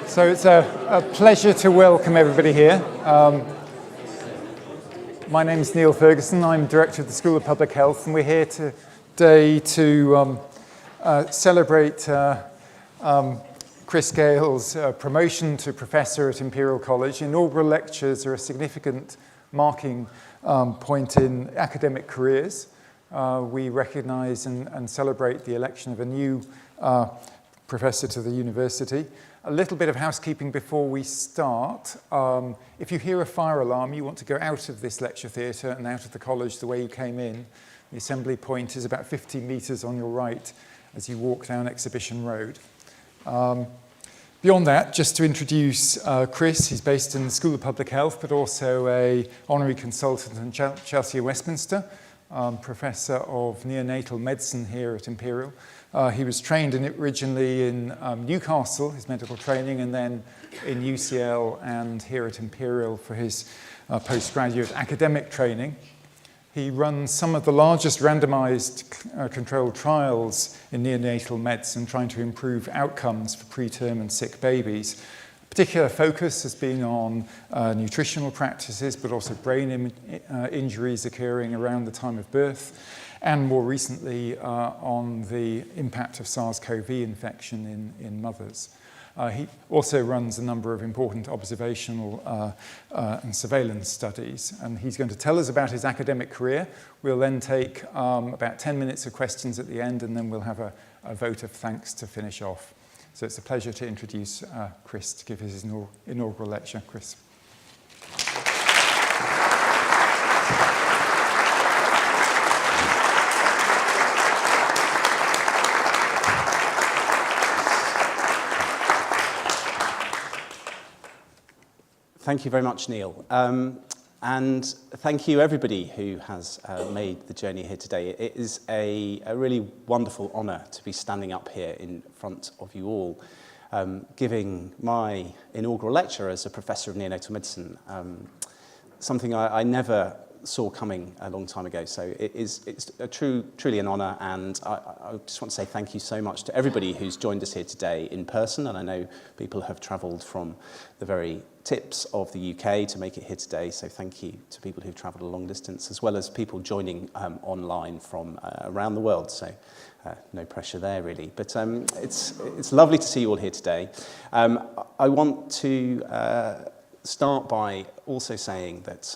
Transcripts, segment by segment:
So it's a pleasure to welcome everybody here. My name is Neil Ferguson. I'm Director of the School of Public Health, and we're here today to celebrate Chris Gale's promotion to Professor at Imperial College. Inaugural lectures are a significant marking point in academic careers. We recognise and celebrate the election of a new professor to the university. A little bit of housekeeping before we start. If you hear a fire alarm, you want to go out of this lecture theatre and out of the college the way you came in. The assembly point is about 50 metres on your right as you walk down Exhibition Road. Beyond that, just to introduce Chris, he's based in the School of Public Health, but also an honorary consultant in Chelsea and Westminster, Professor of Neonatal Medicine here at Imperial. He was trained originally in Newcastle, his medical training, and then in UCL and here at Imperial for his postgraduate academic training. He runs some of the largest randomized controlled trials in neonatal medicine, trying to improve outcomes for preterm and sick babies. Particular focus has been on nutritional practices, but also brain injuries occurring around the time of birth, and more recently on the impact of SARS-CoV infection in mothers. He also runs a number of important observational and surveillance studies, and he's going to tell us about his academic career. We'll then take about 10 minutes of questions at the end, and then we'll have a vote of thanks to finish off. So it's a pleasure to introduce Chris to give his inaugural lecture. Chris. Thank you very much, Neil. And thank you, everybody who has made the journey here today. It is a really wonderful honour to be standing up here in front of you all, giving my inaugural lecture as a Professor of Neonatal Medicine, something I never saw coming a long time ago. So it's truly an honour, and I just want to say thank you so much to everybody who's joined us here today in person, and I know people have travelled from the very tips of the UK to make it here today, so thank you to people who've travelled a long distance, as well as people joining online from around the world, so no pressure there really. But it's lovely to see you all here today. I want to start by also saying that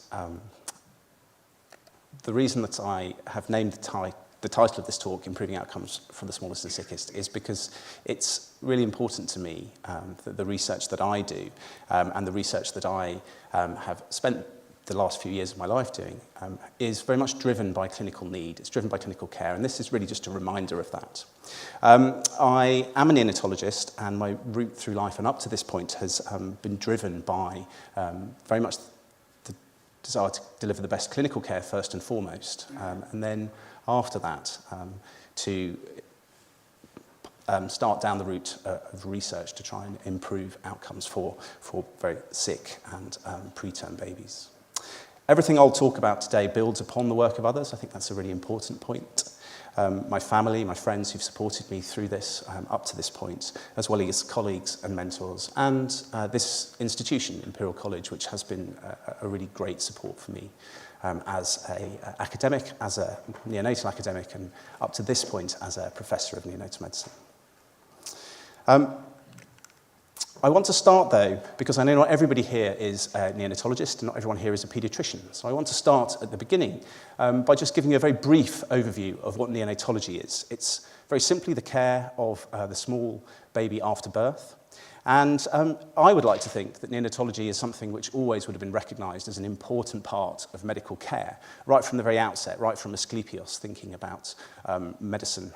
the reason that I have named the title of this talk, Improving Outcomes for the Smallest and Sickest, is because it's really important to me that the research that I do and the research that I have spent the last few years of my life doing is very much driven by clinical need. It's driven by clinical care, and this is really just a reminder of that. I am a neonatologist, and my route through life and up to this point has been driven by very much desire to deliver the best clinical care first and foremost, and then after that to start down the route of research to try and improve outcomes for very sick and preterm babies. Everything I'll talk about today builds upon the work of others. I think that's a really important point. My family, my friends who've supported me through this up to this point, as well as colleagues and mentors, and this institution, Imperial College, which has been a really great support for me as an academic, as a neonatal academic, and up to this point as a professor of neonatal medicine. I want to start, though, because I know not everybody here is a neonatologist and not everyone here is a paediatrician. So I want to start at the beginning by just giving you a very brief overview of what neonatology is. It's very simply the care of the small baby after birth. And I would like to think that neonatology is something which always would have been recognised as an important part of medical care, right from the very outset, right from Asclepius, thinking about medicine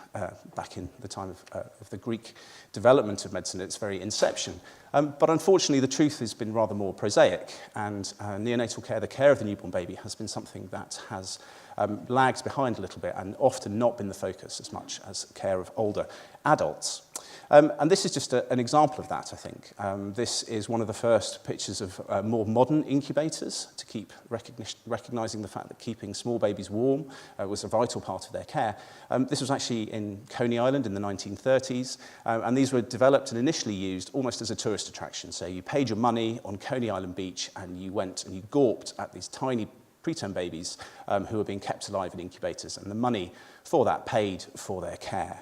back in the time of the Greek development of medicine at its very inception. But unfortunately, the truth has been rather more prosaic, and neonatal care, the care of the newborn baby, has been something that has lagged behind a little bit and often not been the focus as much as care of older adults. And this is just an example of that, I think. This is one of the first pictures of more modern incubators to keep recognising the fact that keeping small babies warm was a vital part of their care. This was actually in Coney Island in the 1930s, and these were developed and initially used almost as a tourist attraction. So you paid your money on Coney Island beach and you went and you gawped at these tiny preterm babies who were being kept alive in incubators, and the money for that paid for their care.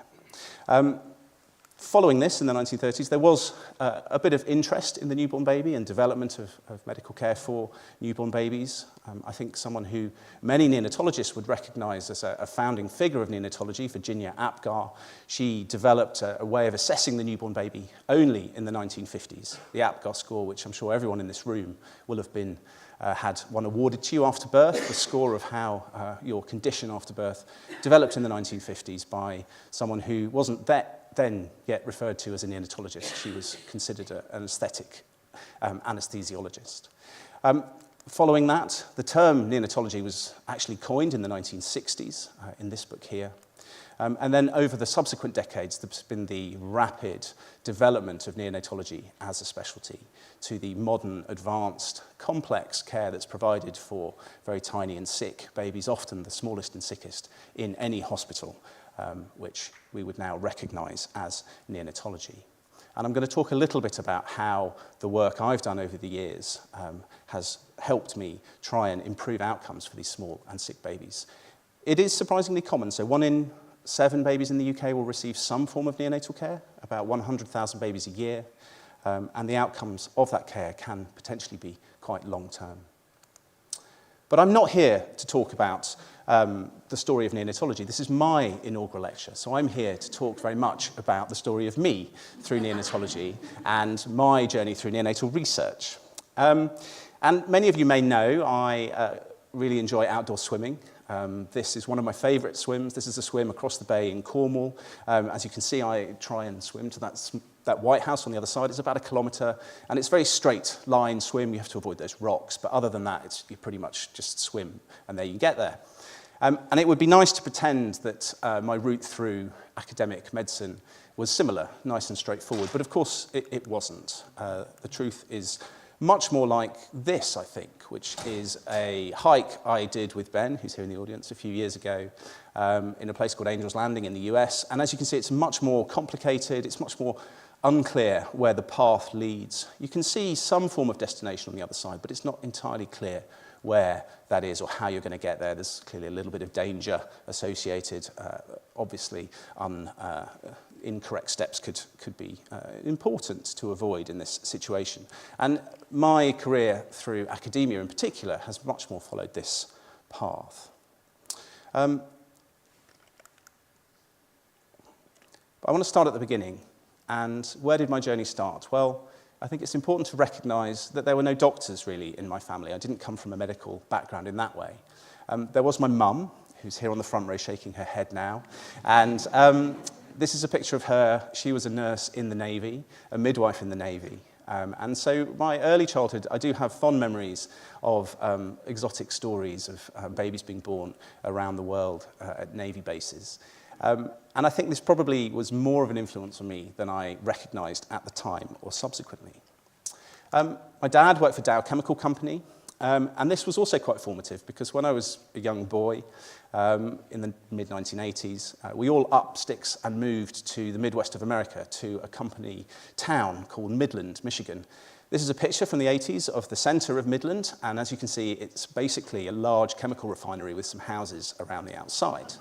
Following this, in the 1930s, there was a bit of interest in the newborn baby and development of medical care for newborn babies. I think someone who many neonatologists would recognise as a founding figure of neonatology, Virginia Apgar, she developed a way of assessing the newborn baby only in the 1950s. The Apgar score, which I'm sure everyone in this room will have been had one awarded to you after birth, the score of how your condition after birth developed in the 1950s by someone who wasn't then yet referred to as a neonatologist. She was considered an anaesthetic anaesthesiologist. Following that, the term neonatology was actually coined in the 1960s in this book here. And then over the subsequent decades, there's been the rapid development of neonatology as a specialty to the modern, advanced, complex care that's provided for very tiny and sick babies, often the smallest and sickest in any hospital, which we would now recognise as neonatology. And I'm going to talk a little bit about how the work I've done over the years has helped me try and improve outcomes for these small and sick babies. It is surprisingly common, so 1 in 7 babies in the UK will receive some form of neonatal care, about 100,000 babies a year, and the outcomes of that care can potentially be quite long-term. But I'm not here to talk about the story of neonatology. This is my inaugural lecture, so I'm here to talk very much about the story of me through neonatology and my journey through neonatal research. And many of you may know I really enjoy outdoor swimming. This is one of my favourite swims. This is a swim across the bay in Cornwall. As you can see, I try and swim to that White House on the other side. It's about 1 kilometre, and it's a very straight line swim. You have to avoid those rocks, but other than that, you pretty much just swim, and there you get there. And it would be nice to pretend that my route through academic medicine was similar, nice and straightforward, but of course it wasn't. The truth is much more like this, I think, which is a hike I did with Ben, who's here in the audience, a few years ago, in a place called Angel's Landing in the US. And as you can see, it's much more complicated, it's much more unclear where the path leads. You can see some form of destination on the other side, but it's not entirely clear where that is or how you're going to get there. There's clearly a little bit of danger associated. Obviously, incorrect steps could be important to avoid in this situation. And my career through academia in particular has much more followed this path. But I want to start at the beginning. And where did my journey start? Well, I think it's important to recognise that there were no doctors really in my family. I didn't come from a medical background in that way. There was my mum, who's here on the front row shaking her head now. And this is a picture of her. She was a nurse in the Navy, a midwife in the Navy. And so my early childhood, I do have fond memories of exotic stories of babies being born around the world at Navy bases. And I think this probably was more of an influence on me than I recognised at the time or subsequently. My dad worked for Dow Chemical Company, and this was also quite formative because when I was a young boy in the mid-1980s, we all upped sticks and moved to the Midwest of America to a company town called Midland, Michigan. This is a picture from the 80s of the centre of Midland, and as you can see, it's basically a large chemical refinery with some houses around the outside.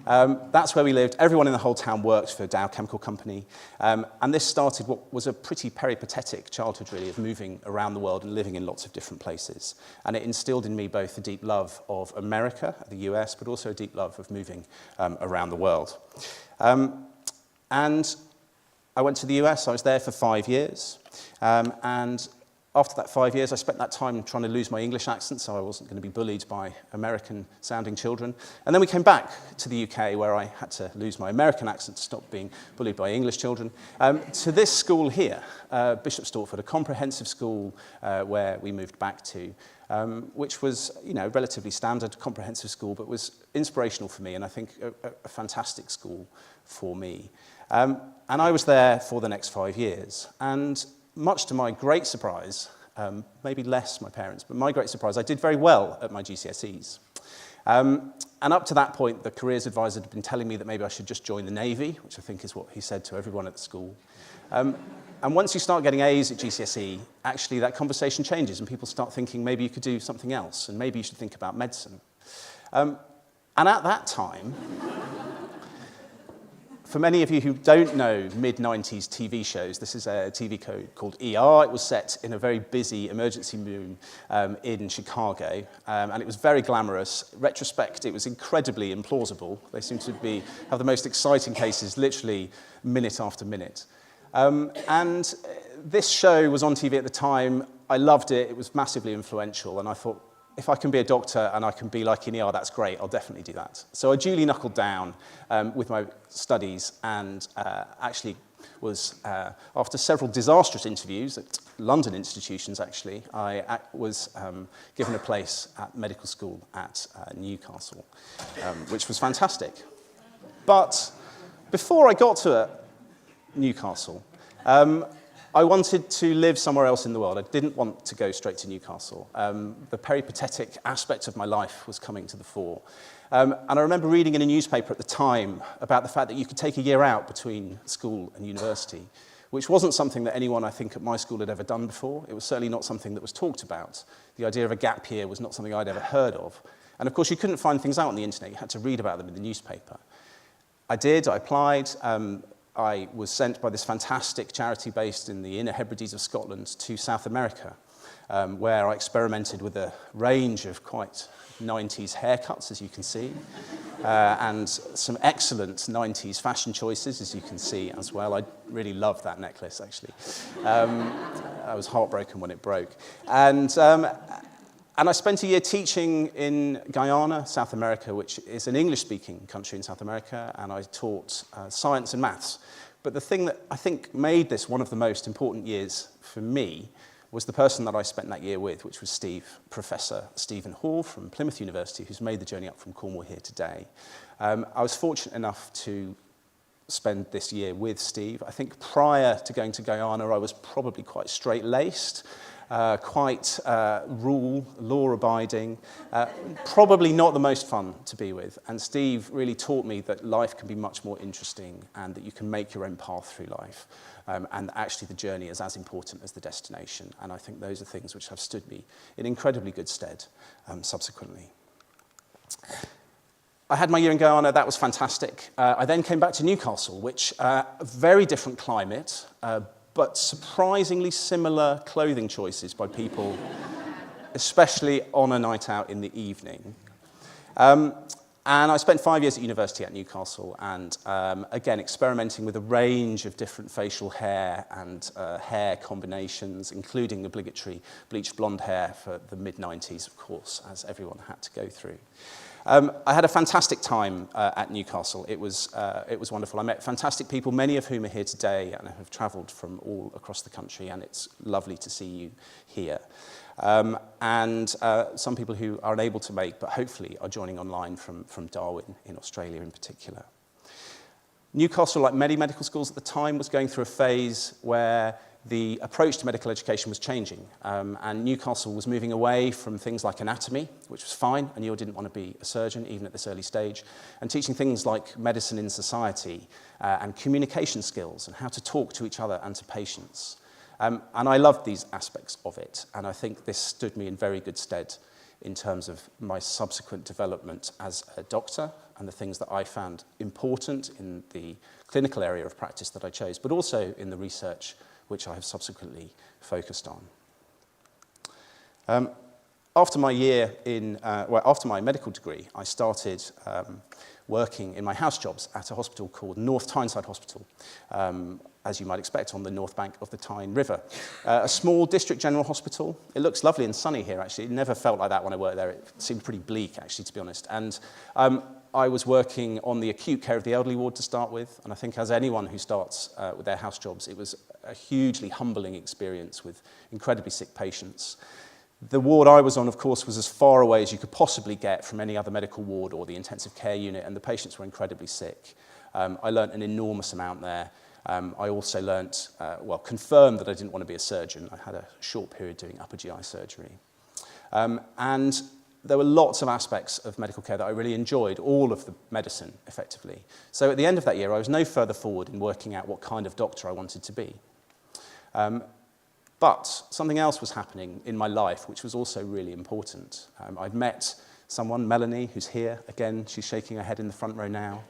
That's where we lived. Everyone in the whole town worked for Dow Chemical Company. And this started what was a pretty peripatetic childhood, really, of moving around the world and living in lots of different places. And it instilled in me both a deep love of America, the US, but also a deep love of moving around the world. And I went to the US. I was there for 5 years. And after that 5 years, I spent that time trying to lose my English accent, so I wasn't going to be bullied by American-sounding children. And then we came back to the UK, where I had to lose my American accent to stop being bullied by English children, to this school here, Bishop Stortford, a comprehensive school where we moved back to, which was, you know, relatively standard comprehensive school, but was inspirational for me, and I think a fantastic school for me. And I was there for the next 5 years, and much to my great surprise, maybe less my parents, but my great surprise, I did very well at my GCSEs. And up to that point, the careers advisor had been telling me that maybe I should just join the Navy, which I think is what he said to everyone at the school. And once you start getting A's at GCSE, actually that conversation changes and people start thinking maybe you could do something else and maybe you should think about medicine. And at that time, for many of you who don't know mid-90s TV shows, this is a TV code called ER. It was set in a very busy emergency room in Chicago, and it was very glamorous. Retrospect, it was incredibly implausible. They seem to have the most exciting cases, literally minute after minute. And this show was on TV at the time. I loved it. It was massively influential, and I thought, if I can be a doctor and I can be like in ER, that's great, I'll definitely do that. So I duly knuckled down with my studies and actually was, after several disastrous interviews at London institutions actually, I was given a place at medical school at Newcastle, which was fantastic. But before I got to Newcastle, I wanted to live somewhere else in the world. I didn't want to go straight to Newcastle. The peripatetic aspect of my life was coming to the fore. And I remember reading in a newspaper at the time about the fact that you could take a year out between school and university, which wasn't something that anyone, I think, at my school had ever done before. It was certainly not something that was talked about. The idea of a gap year was not something I'd ever heard of. And of course, you couldn't find things out on the internet. You had to read about them in the newspaper. I did. I applied. I was sent by this fantastic charity based in the Inner Hebrides of Scotland to South America, where I experimented with a range of quite 90s haircuts, as you can see, and some excellent 90s fashion choices, as you can see as well. I really loved that necklace, actually. I was heartbroken when it broke. And I spent a year teaching in Guyana, South America, which is an English-speaking country in South America, and I taught science and maths. But the thing that I think made this one of the most important years for me was the person that I spent that year with, which was Professor Stephen Hall from Plymouth University, who's made the journey up from Cornwall here today. I was fortunate enough to spend this year with Steve. I think prior to going to Guyana, I was probably quite straight-laced, quite law-abiding, probably not the most fun to be with. And Steve really taught me that life can be much more interesting and that you can make your own path through life. And actually the journey is as important as the destination. And I think those are things which have stood me in incredibly good stead subsequently. I had my year in Guyana. That was fantastic. I then came back to Newcastle, which a very different climate, but surprisingly similar clothing choices by people, especially on a night out in the evening. And I spent 5 years at university at Newcastle, and again, experimenting with a range of different facial hair and hair combinations, including the obligatory bleached blonde hair for the mid-90s, of course, as everyone had to go through. I had a fantastic time at Newcastle. It was wonderful. I met fantastic people, many of whom are here today and have travelled from all across the country, and it's lovely to see you here. And some people who are unable to make, but hopefully are joining online from Darwin in Australia in particular. Newcastle, like many medical schools at the time, was going through a phase where the approach to medical education was changing, and Newcastle was moving away from things like anatomy, which was fine. I knew I didn't want to be a surgeon, even at this early stage, and teaching things like medicine in society and communication skills and how to talk to each other and to patients. And I loved these aspects of it, and I think this stood me in very good stead in terms of my subsequent development as a doctor and the things that I found important in the clinical area of practice that I chose, but also in the research which I have subsequently focused on. After my after my medical degree, I started working in my house jobs at a hospital called North Tyneside Hospital, as you might expect, on the north bank of the Tyne River. A small district general hospital. It looks lovely and sunny here, actually. It never felt like that when I worked there. It seemed pretty bleak, actually, to be honest. And I was working on the acute care of the elderly ward to start with, and I think as anyone who starts with their house jobs, it was a hugely humbling experience with incredibly sick patients. The ward I was on, of course, was as far away as you could possibly get from any other medical ward or the intensive care unit, and the patients were incredibly sick. I learnt an enormous amount there. I also learnt, confirmed that I didn't want to be a surgeon. I had a short period doing upper GI surgery. And there were lots of aspects of medical care that I really enjoyed, all of the medicine, effectively. So at the end of that year, I was no further forward in working out what kind of doctor I wanted to be. But something else was happening in my life, which was also really important. I'd met someone, Melanie, who's here. Again, she's shaking her head in the front row now.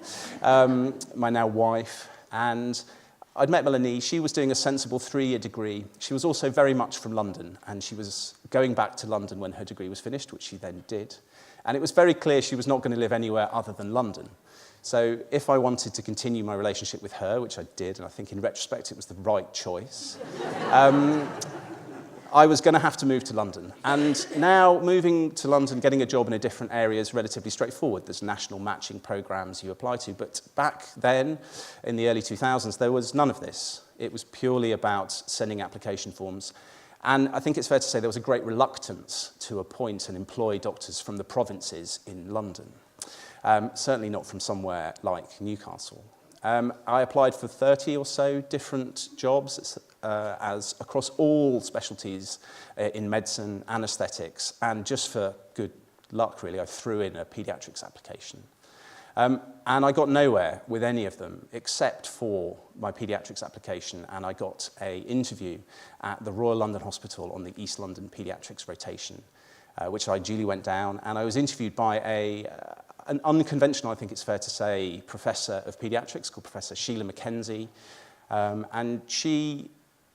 My now wife. And I'd met Melanie. She was doing a sensible 3-year degree. She was also very much from London, and she was going back to London when her degree was finished, which she then did. And it was very clear she was not going to live anywhere other than London. So if I wanted to continue my relationship with her, which I did, and I think in retrospect it was the right choice, I was going to have to move to London. And now moving to London, getting a job in a different area is relatively straightforward. There's national matching programs you apply to. But back then, in the early 2000s, there was none of this. It was purely about sending application forms. And I think it's fair to say there was a great reluctance to appoint and employ doctors from the provinces in London. Certainly not from somewhere like Newcastle. I applied for 30 or so different jobs as across all specialties in medicine, anaesthetics, and just for good luck, really, I threw in a paediatrics application. And I got nowhere with any of them except for my paediatrics application, and I got an interview at the Royal London Hospital on the East London paediatrics rotation, which I duly went down, and I was interviewed by an unconventional, I think it's fair to say, professor of paediatrics called Professor Sheila Mackenzie, and she,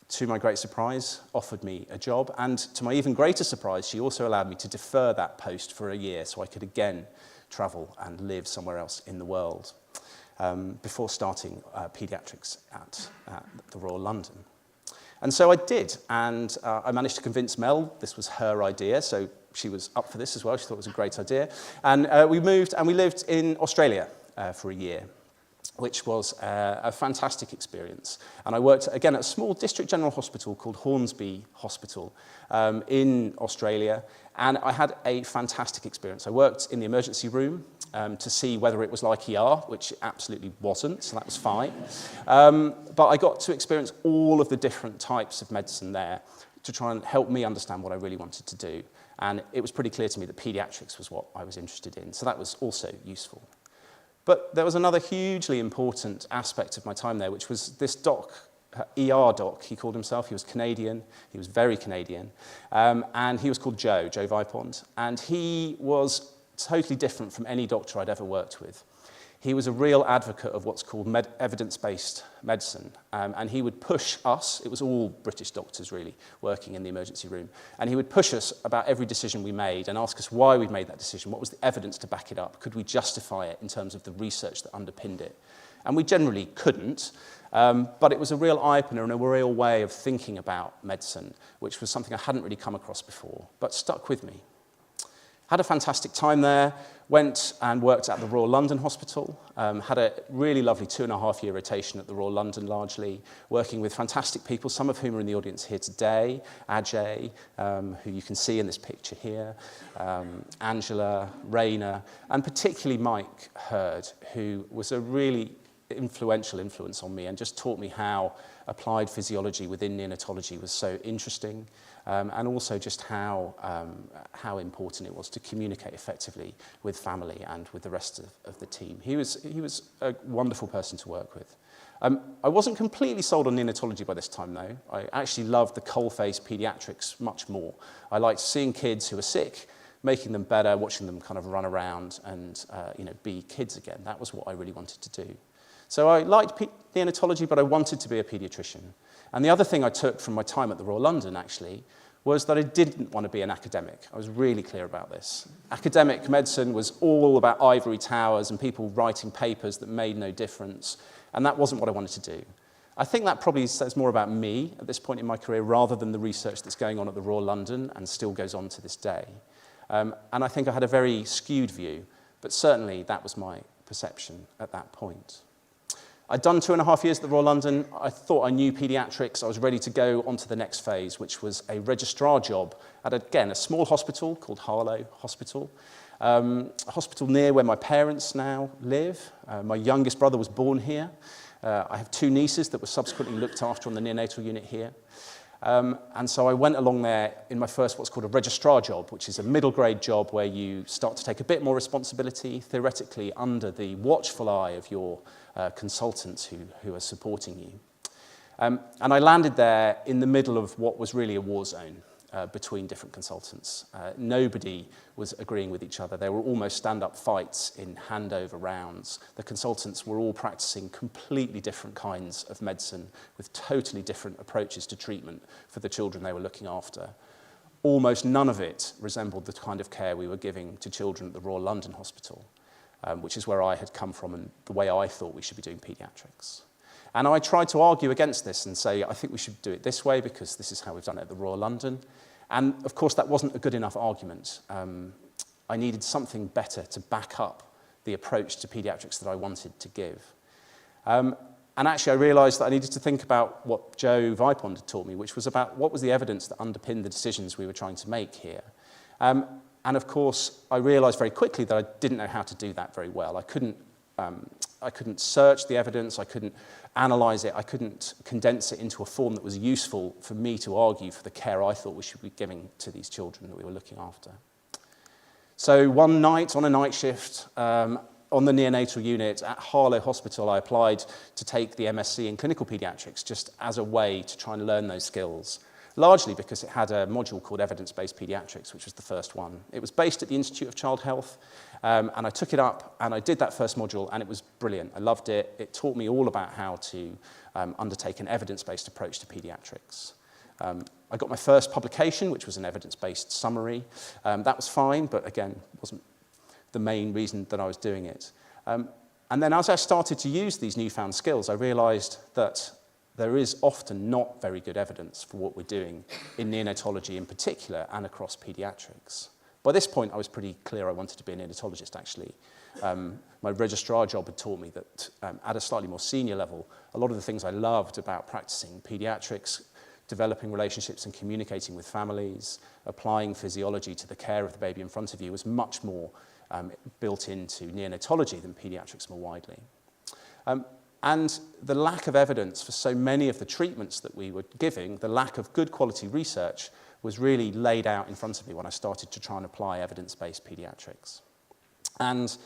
to my great surprise, offered me a job, and to my even greater surprise, she also allowed me to defer that post for a year so I could again travel and live somewhere else in the world before starting paediatrics at the Royal London. And so I did, and I managed to convince Mel. This was her idea, so she was up for this as well. She thought it was a great idea. And we moved and we lived in Australia for a year, which was a fantastic experience. And I worked, again, at a small district general hospital called Hornsby Hospital in Australia, and I had a fantastic experience. I worked in the emergency room to see whether it was like ER, which it absolutely wasn't, so that was fine. But I got to experience all of the different types of medicine there to try and help me understand what I really wanted to do. And it was pretty clear to me that paediatrics was what I was interested in, so that was also useful. But there was another hugely important aspect of my time there, which was this doc, ER doc, he called himself. He was Canadian. He was very Canadian. And he was called Joe Vipond. And he was totally different from any doctor I'd ever worked with. He was a real advocate of what's called evidence-based medicine. And he would push us, it was all British doctors really, working in the emergency room, and he would push us about every decision we made and ask us why we'd made that decision, what was the evidence to back it up, could we justify it in terms of the research that underpinned it. And we generally couldn't, but it was a real eye-opener and a real way of thinking about medicine, which was something I hadn't really come across before, but stuck with me. Had a fantastic time there, went and worked at the Royal London Hospital, had a really lovely 2.5-year rotation at the Royal London largely, working with fantastic people, some of whom are in the audience here today, Ajay, who you can see in this picture here, Angela, Raina, and particularly Mike Hurd, who was a really influential influence on me and just taught me how applied physiology within neonatology was so interesting, and also just how important it was to communicate effectively with family and with the rest of the team. He was a wonderful person to work with. I wasn't completely sold on neonatology by this time, though. I actually loved the coalface paediatrics much more. I liked seeing kids who were sick, making them better, watching them kind of run around and be kids again. That was what I really wanted to do. So I liked neonatology, but I wanted to be a paediatrician. And the other thing I took from my time at the Royal London, actually, was that I didn't want to be an academic. I was really clear about this. Academic medicine was all about ivory towers and people writing papers that made no difference, and that wasn't what I wanted to do. I think that probably says more about me at this point in my career rather than the research that's going on at the Royal London and still goes on to this day. And I think I had a very skewed view, but certainly that was my perception at that point. I'd done 2.5 years at the Royal London. I thought I knew paediatrics. I was ready to go on to the next phase, which was a registrar job at, again, a small hospital called Harlow Hospital, a hospital near where my parents now live. My youngest brother was born here. I have 2 nieces that were subsequently looked after on the neonatal unit here. And so I went along there in my first what's called a registrar job, which is a middle grade job where you start to take a bit more responsibility, theoretically under the watchful eye of your consultants who are supporting you. And I landed there in the middle of what was really a war zone between different consultants. Nobody was agreeing with each other. There were almost stand-up fights in handover rounds. The consultants were all practicing completely different kinds of medicine with totally different approaches to treatment for the children they were looking after. Almost none of it resembled the kind of care we were giving to children at the Royal London Hospital, which is where I had come from and the way I thought we should be doing paediatrics. And I tried to argue against this and say, I think we should do it this way because this is how we've done it at the Royal London. And of course, that wasn't a good enough argument. I needed something better to back up the approach to paediatrics that I wanted to give. And actually, I realized that I needed to think about what Joe Vipond had taught me, which was about what was the evidence that underpinned the decisions we were trying to make here. And of course, I realized very quickly that I didn't know how to do that very well. I couldn't search the evidence, I couldn't analyse it, I couldn't condense it into a form that was useful for me to argue for the care I thought we should be giving to these children that we were looking after. So one night, on a night shift, on the neonatal unit at Harlow Hospital, I applied to take the MSc in clinical paediatrics just as a way to try and learn those skills, largely because it had a module called evidence-based paediatrics, which was the first one. It was based at the Institute of Child Health, and I took it up and I did that first module and it was brilliant. I loved it. It taught me all about how to undertake an evidence-based approach to paediatrics. I got my first publication, which was an evidence-based summary. That was fine, but again, wasn't the main reason that I was doing it. And then as I started to use these newfound skills, I realized that there is often not very good evidence for what we're doing in neonatology in particular and across paediatrics. By this point, I was pretty clear I wanted to be a neonatologist, actually. My registrar job had taught me that at a slightly more senior level, a lot of the things I loved about practicing paediatrics, developing relationships and communicating with families, applying physiology to the care of the baby in front of you was much more built into neonatology than paediatrics more widely. And the lack of evidence for so many of the treatments that we were giving, the lack of good quality research, was really laid out in front of me when I started to try and apply evidence-based paediatrics. And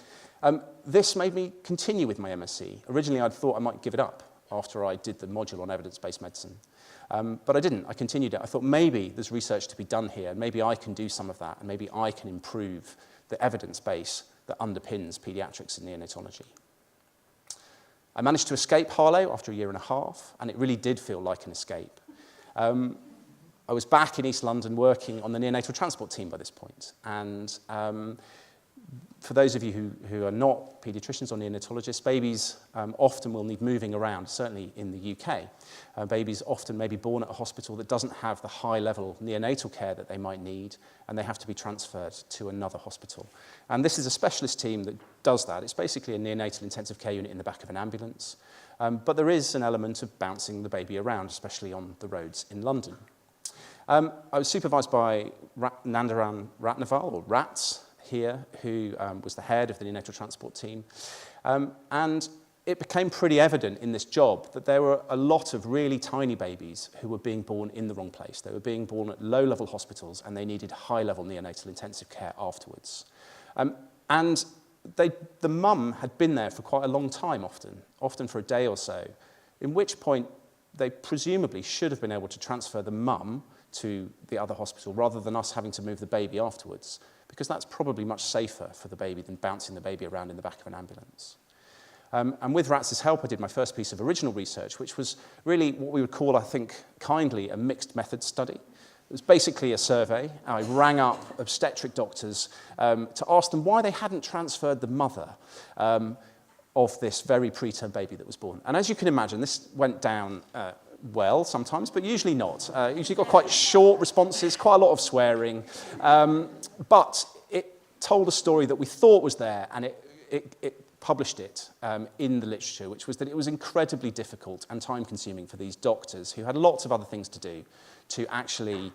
this made me continue with my MSc. Originally, I'd thought I might give it up after I did the module on evidence-based medicine. But I didn't. I continued it. I thought maybe there's research to be done here, and maybe I can do some of that, and maybe I can improve the evidence base that underpins paediatrics and neonatology. I managed to escape Harlow after 1.5 years, and it really did feel like an escape. I was back in East London working on the neonatal transport team by this point, and For those of you who are not paediatricians or neonatologists, babies often will need moving around, certainly in the UK. Babies often may be born at a hospital that doesn't have the high-level neonatal care that they might need, and they have to be transferred to another hospital. And this is a specialist team that does that. It's basically a neonatal intensive care unit in the back of an ambulance. But there is an element of bouncing the baby around, especially on the roads in London. I was supervised by Nandaram Ratnaval, or RATS, here, who was the head of the neonatal transport team. And it became pretty evident in this job that there were a lot of really tiny babies who were being born in the wrong place. They were being born at low-level hospitals, and they needed high-level neonatal intensive care afterwards. And the mum had been there for quite a long time, often for a day or so, in which point they presumably should have been able to transfer the mum to the other hospital rather than us having to move the baby afterwards, because that's probably much safer for the baby than bouncing the baby around in the back of an ambulance. And with RATS's help, I did my first piece of original research, which was really what we would call, I think, kindly, a mixed method study. It was basically a survey. I rang up obstetric doctors to ask them why they hadn't transferred the mother of this very preterm baby that was born. And as you can imagine, this went down well sometimes, but usually not. Usually got quite short responses, quite a lot of swearing, but it told a story that we thought was there, and it published it in the literature, which was that it was incredibly difficult and time-consuming for these doctors, who had lots of other things to do, to actually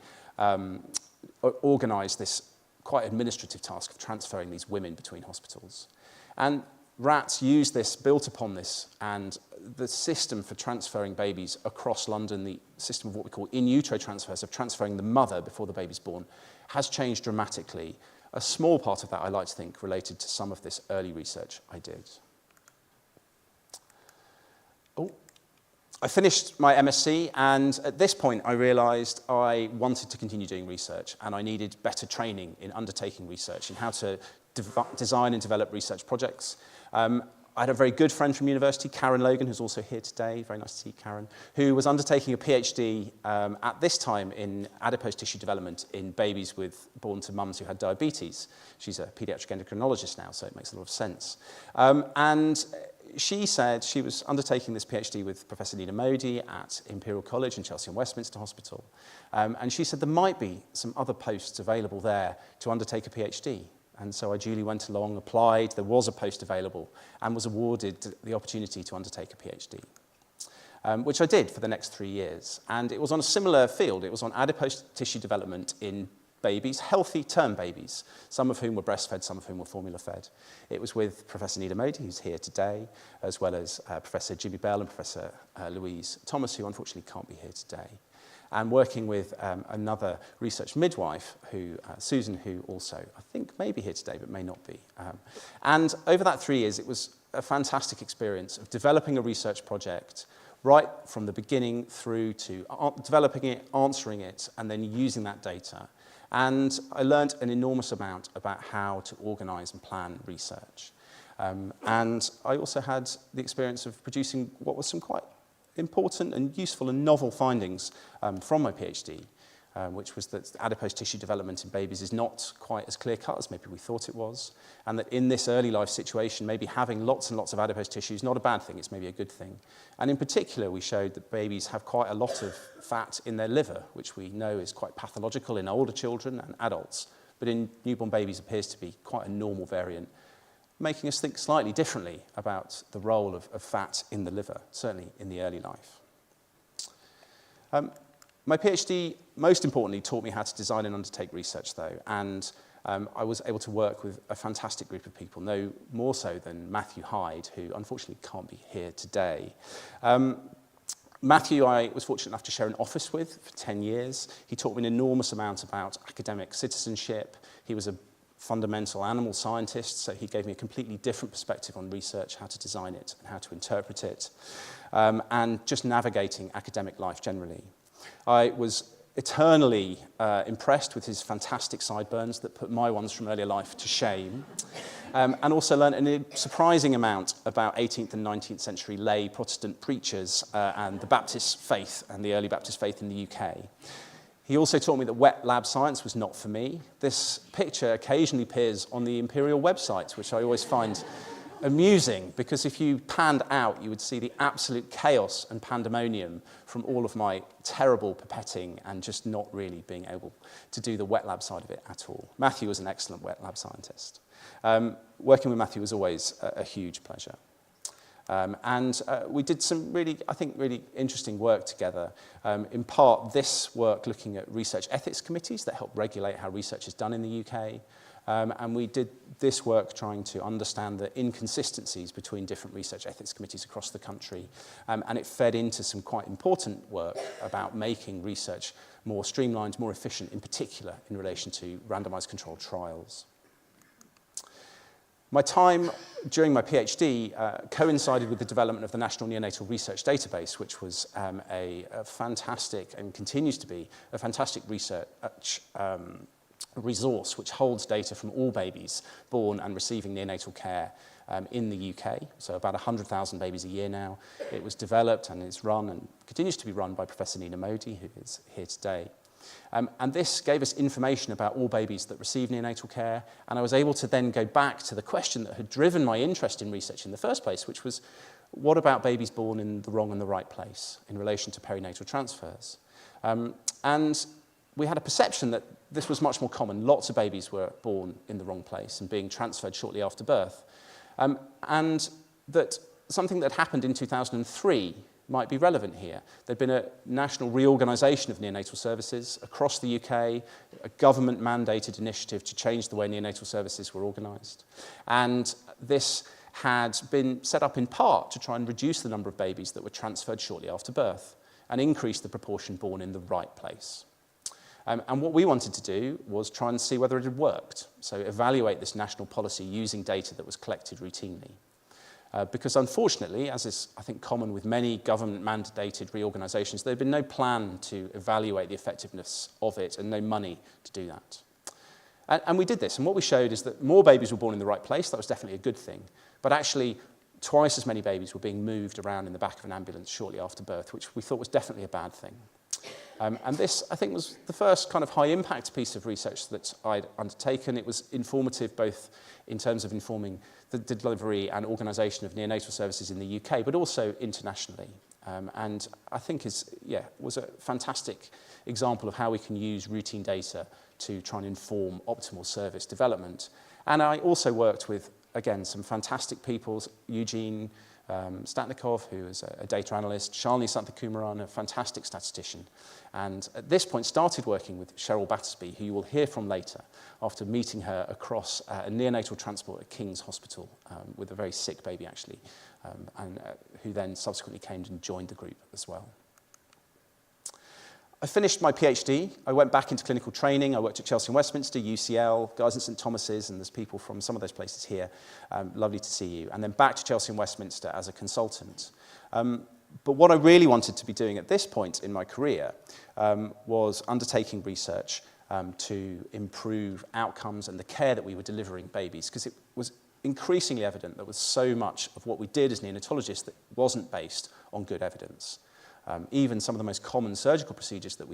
organise this quite administrative task of transferring these women between hospitals. And RATS used this, built upon this, and the system for transferring babies across London, the system of what we call in utero transfers, of transferring the mother before the baby's born, has changed dramatically. A small part of that, I like to think, related to some of this early research I did. I finished my MSc, and at this point I realised I wanted to continue doing research, and I needed better training in undertaking research and how to design and develop research projects. I had a very good friend from university, Karen Logan, who's also here today, very nice to see Karen, who was undertaking a PhD at this time in adipose tissue development in babies born to mums who had diabetes. She's a paediatric endocrinologist now, so it makes a lot of sense. And she said she was undertaking this PhD with Professor Nina Modi at Imperial College in Chelsea and Westminster Hospital. And she said there might be some other posts available there to undertake a PhD. And so I duly went along, applied, there was a post available, and was awarded the opportunity to undertake a PhD, which I did for the next 3 years. And it was on a similar field. It was on adipose tissue development in babies, healthy term babies, some of whom were breastfed, some of whom were formula-fed. It was with Professor Nina Modi, who's here today, as well as Professor Jimmy Bell and Professor Louise Thomas, who unfortunately can't be here today. And working with another research midwife, Susan, who also, I think, may be here today, but may not be. And over that 3 years, it was a fantastic experience of developing a research project right from the beginning through to developing it, answering it, and then using that data. And I learned an enormous amount about how to organise and plan research. And I also had the experience of producing what was some quite important and useful and novel findings from my PhD, which was that adipose tissue development in babies is not quite as clear-cut as maybe we thought it was, and that in this early life situation, maybe having lots and lots of adipose tissue is not a bad thing, it's maybe a good thing. And in particular, we showed that babies have quite a lot of fat in their liver, which we know is quite pathological in older children and adults, but in newborn babies appears to be quite a normal variant, making us think slightly differently about the role of fat in the liver, certainly in the early life. My PhD, most importantly, taught me how to design and undertake research, though, and I was able to work with a fantastic group of people, no more so than Matthew Hyde, who unfortunately can't be here today. Matthew, I was fortunate enough to share an office with for 10 years. He taught me an enormous amount about academic citizenship. He was a fundamental animal scientist, so he gave me a completely different perspective on research, how to design it and how to interpret it, and just navigating academic life generally. I was eternally impressed with his fantastic sideburns that put my ones from earlier life to shame, and also learned a surprising amount about 18th and 19th century lay Protestant preachers and the Baptist faith and the early Baptist faith in the UK. He also taught me that wet lab science was not for me. This picture occasionally appears on the Imperial website, which I always find amusing, because if you panned out, you would see the absolute chaos and pandemonium from all of my terrible pipetting and just not really being able to do the wet lab side of it at all. Matthew was an excellent wet lab scientist. Working with Matthew was always a huge pleasure. We did some really, I think, really interesting work together. In part, this work looking at research ethics committees that help regulate how research is done in the UK. And we did this work trying to understand the inconsistencies between different research ethics committees across the country. And it fed into some quite important work about making research more streamlined, more efficient, in particular in relation to randomized controlled trials. My time during my PhD coincided with the development of the National Neonatal Research Database, which was a fantastic, and continues to be, a fantastic research resource which holds data from all babies born and receiving neonatal care in the UK, so about 100,000 babies a year now. It was developed and is run and continues to be run by Professor Nina Modi, who is here today. And this gave us information about all babies that receive neonatal care, and I was able to then go back to the question that had driven my interest in research in the first place, which was, what about babies born in the wrong and the right place in relation to perinatal transfers? And we had a perception that this was much more common. Lots of babies were born in the wrong place and being transferred shortly after birth. And that something that happened in 2003 might be relevant here. There'd been a national reorganisation of neonatal services across the UK, a government-mandated initiative to change the way neonatal services were organised. And this had been set up in part to try and reduce the number of babies that were transferred shortly after birth and increase the proportion born in the right place. And what we wanted to do was try and see whether it had worked, so evaluate this national policy using data that was collected routinely. Because unfortunately, as is, I think, common with many government-mandated reorganisations, there had been no plan to evaluate the effectiveness of it and no money to do that. And we did this, and what we showed is that more babies were born in the right place. That was definitely a good thing. But actually, twice as many babies were being moved around in the back of an ambulance shortly after birth, which we thought was definitely a bad thing. And this, I think, was the first kind of high-impact piece of research that I'd undertaken. It was informative both in terms of informing the delivery and organisation of neonatal services in the UK, but also internationally. And I think was a fantastic example of how we can use routine data to try and inform optimal service development. And I also worked with, again, some fantastic people, Eugene Statnikov, who is a data analyst, Shalini Santhakumaran, a fantastic statistician, and at this point started working with Cheryl Battersby, who you will hear from later, after meeting her across a neonatal transport at King's Hospital with a very sick baby, actually, and who then subsequently came and joined the group as well. I finished my PhD. I went back into clinical training. I worked at Chelsea and Westminster, UCL, Guy's and St Thomas's, and there's people from some of those places here. Lovely to see you. And then back to Chelsea and Westminster as a consultant. But what I really wanted to be doing at this point in my career was undertaking research to improve outcomes and the care that we were delivering babies, because it was increasingly evident that with so much of what we did as neonatologists that wasn't based on good evidence. Even some of the most common surgical procedures that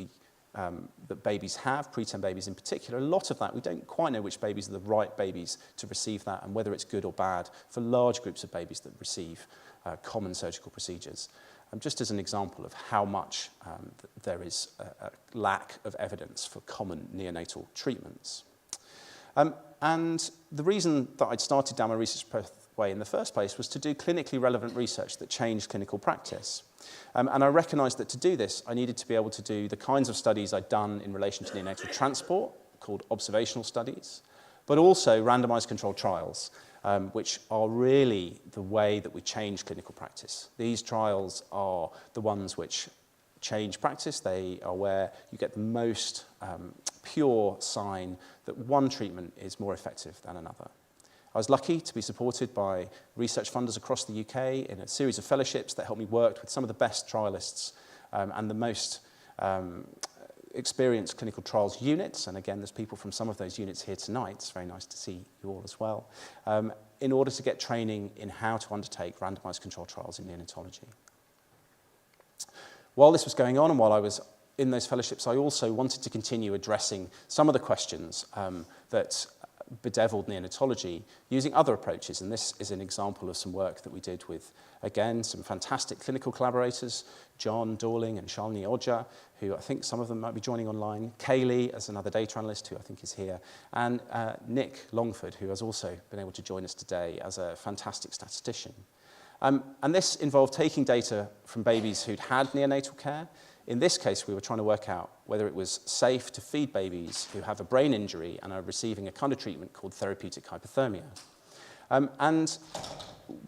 that babies have, preterm babies in particular, a lot of that, we don't quite know which babies are the right babies to receive that and whether it's good or bad for large groups of babies that receive common surgical procedures. Just as an example of how much there is a lack of evidence for common neonatal treatments. And the reason that I'd started down my research pathway in the first place was to do clinically relevant research that changed clinical practice. And I recognised that to do this, I needed to be able to do the kinds of studies I'd done in relation to neonatal transport, called observational studies, but also randomised controlled trials, which are really the way that we change clinical practice. These trials are the ones which change practice. They are where you get the most pure sign that one treatment is more effective than another. I was lucky to be supported by research funders across the UK in a series of fellowships that helped me work with some of the best trialists and the most experienced clinical trials units, and again, there's people from some of those units here tonight. It's very nice to see you all as well, in order to get training in how to undertake randomised controlled trials in neonatology. While this was going on and while I was in those fellowships, I also wanted to continue addressing some of the questions that bedeviled neonatology using other approaches. And this is an example of some work that we did with, again, some fantastic clinical collaborators, John Dorling and Shalini Ojha, who I think some of them might be joining online, Kaylee as another data analyst who I think is here, and Nick Longford, who has also been able to join us today as a fantastic statistician. And this involved taking data from babies who'd had neonatal care. In this case, we were trying to work out whether it was safe to feed babies who have a brain injury and are receiving a kind of treatment called therapeutic hypothermia. And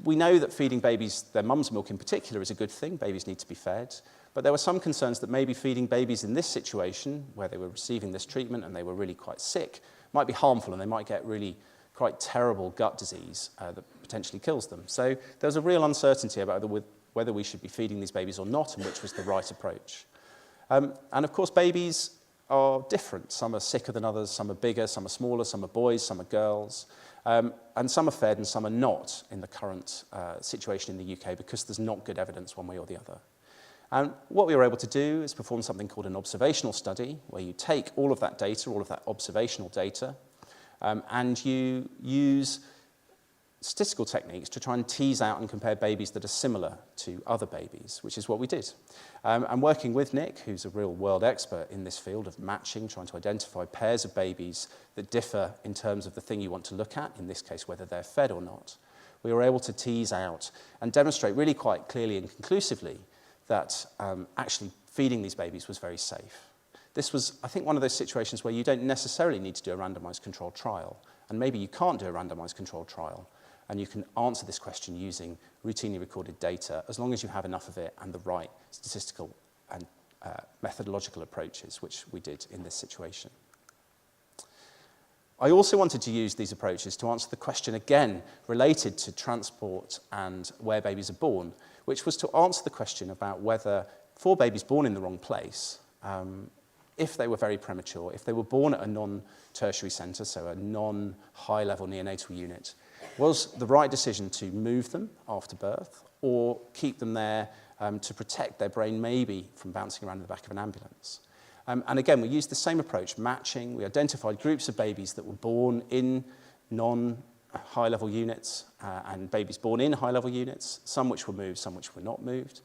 we know that feeding babies their mum's milk in particular is a good thing. Babies need to be fed. But there were some concerns that maybe feeding babies in this situation, where they were receiving this treatment and they were really quite sick, might be harmful, and they might get really quite terrible gut disease that potentially kills them. So there was a real uncertainty about whether we should be feeding these babies or not, and which was the right approach. And of course, babies are different. Some are sicker than others, some are bigger, some are smaller, some are boys, some are girls. And some are fed and some are not in the current situation in the UK because there's not good evidence one way or the other. And what we were able to do is perform something called an observational study, where you take all of that data, all of that observational data, and you use statistical techniques to try and tease out and compare babies that are similar to other babies, which is what we did. And working with Nick, who's a real world expert in this field of matching, trying to identify pairs of babies that differ in terms of the thing you want to look at, in this case, whether they're fed or not, we were able to tease out and demonstrate really quite clearly and conclusively that actually feeding these babies was very safe. This was, I think, one of those situations where you don't necessarily need to do a randomized controlled trial, and maybe you can't do a randomized controlled trial, and you can answer this question using routinely recorded data as long as you have enough of it and the right statistical and methodological approaches, which we did in this situation. I also wanted to use these approaches to answer the question again related to transport and where babies are born, which was to answer the question about whether for babies born in the wrong place, if they were very premature, if they were born at a non-tertiary centre, so a non-high-level neonatal unit, was the right decision to move them after birth or keep them there to protect their brain maybe from bouncing around in the back of an ambulance? And again, we used the same approach, matching. We identified groups of babies that were born in non-high-level units and babies born in high-level units, some which were moved, some which were not moved,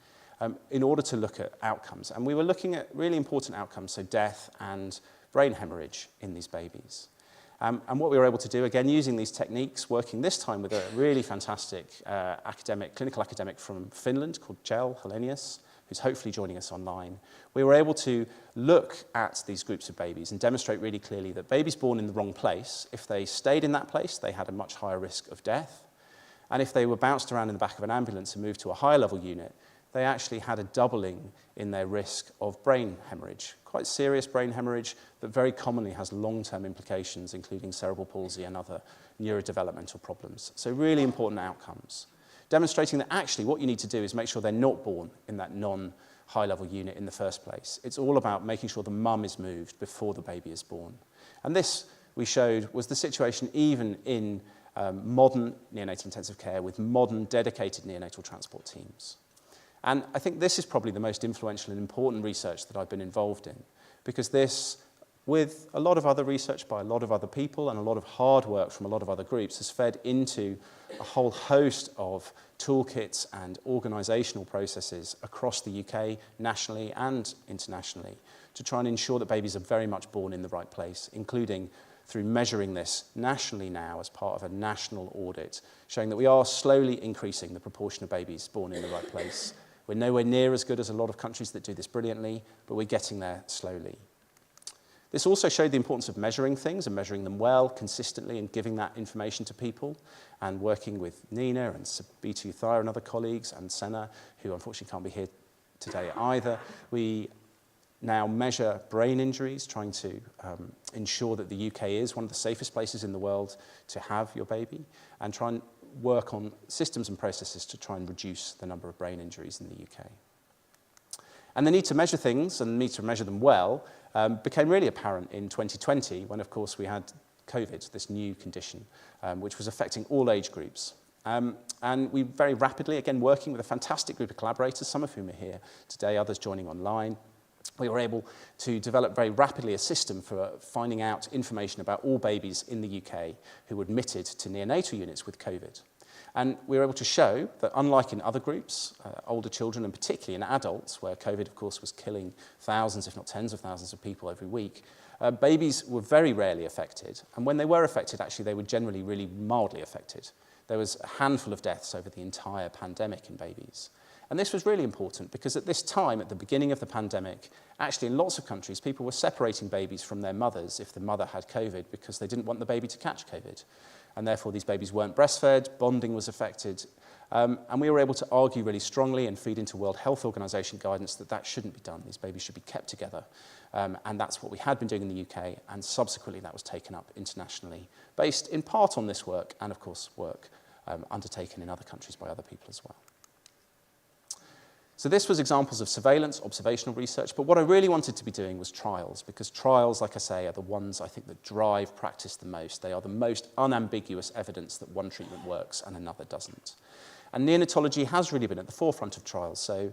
in order to look at outcomes. And we were looking at really important outcomes, so death and brain hemorrhage in these babies. And what we were able to do, again, using these techniques, working this time with a really fantastic clinical academic from Finland called Kjell Helenius, who's hopefully joining us online, we were able to look at these groups of babies and demonstrate really clearly that babies born in the wrong place, if they stayed in that place, they had a much higher risk of death. And if they were bounced around in the back of an ambulance and moved to a higher level unit, they actually had a doubling in their risk of brain hemorrhage, quite serious brain hemorrhage that very commonly has long-term implications, including cerebral palsy and other neurodevelopmental problems. So really important outcomes, demonstrating that actually what you need to do is make sure they're not born in that non-high-level unit in the first place. It's all about making sure the mum is moved before the baby is born. And this, we showed, was the situation even in modern neonatal intensive care with modern dedicated neonatal transport teams. And I think this is probably the most influential and important research that I've been involved in, because this, with a lot of other research by a lot of other people and a lot of hard work from a lot of other groups, has fed into a whole host of toolkits and organisational processes across the UK, nationally and internationally, to try and ensure that babies are very much born in the right place, including through measuring this nationally now as part of a national audit, showing that we are slowly increasing the proportion of babies born in the right place. We're nowhere near as good as a lot of countries that do this brilliantly, but we're getting there slowly. This also showed the importance of measuring things and measuring them well, consistently, and giving that information to people, and working with Nina and Sabitu Thayer and other colleagues, and Senna, who unfortunately can't be here today either. We now measure brain injuries, trying to ensure that the UK is one of the safest places in the world to have your baby, and try and work on systems and processes to try and reduce the number of brain injuries in the UK. And the need to measure things and the need to measure them well became really apparent in 2020 when, of course, we had COVID, this new condition, which was affecting all age groups. And we very rapidly, again, working with a fantastic group of collaborators, some of whom are here today, others joining online, we were able to develop very rapidly a system for finding out information about all babies in the UK who were admitted to neonatal units with COVID. And we were able to show that unlike in other groups, older children and particularly in adults, where COVID, of course, was killing thousands, if not tens of thousands of people every week, babies were very rarely affected. And when they were affected, actually, they were generally really mildly affected. There was a handful of deaths over the entire pandemic in babies. And this was really important because at this time, at the beginning of the pandemic, actually in lots of countries, people were separating babies from their mothers if the mother had COVID because they didn't want the baby to catch COVID. And therefore, these babies weren't breastfed, bonding was affected. And we were able to argue really strongly and feed into World Health Organization guidance that that shouldn't be done. These babies should be kept together. And that's what we had been doing in the UK. And subsequently, that was taken up internationally, based in part on this work and, of course, work undertaken in other countries by other people as well. So this was examples of surveillance, observational research, but what I really wanted to be doing was trials, because trials, like I say, are the ones I think that drive practice the most. They are the most unambiguous evidence that one treatment works and another doesn't. And neonatology has really been at the forefront of trials. So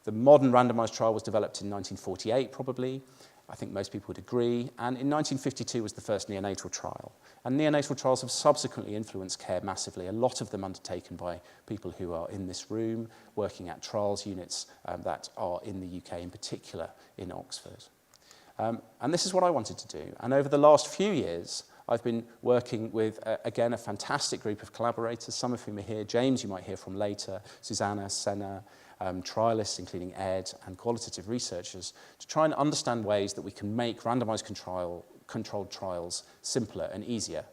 the modern randomized trial was developed in 1948, probably. I think most people would agree. And in 1952 was the first neonatal trial. And neonatal trials have subsequently influenced care massively, a lot of them undertaken by people who are in this room, working at trials units that are in the UK, in particular in Oxford. And this is what I wanted to do. And over the last few years, I've been working with, again, a fantastic group of collaborators, some of whom are here. James, you might hear from later, Susanna, Senna, trialists, including Ed, and qualitative researchers, to try and understand ways that we can make randomized controlled trials simpler and easier.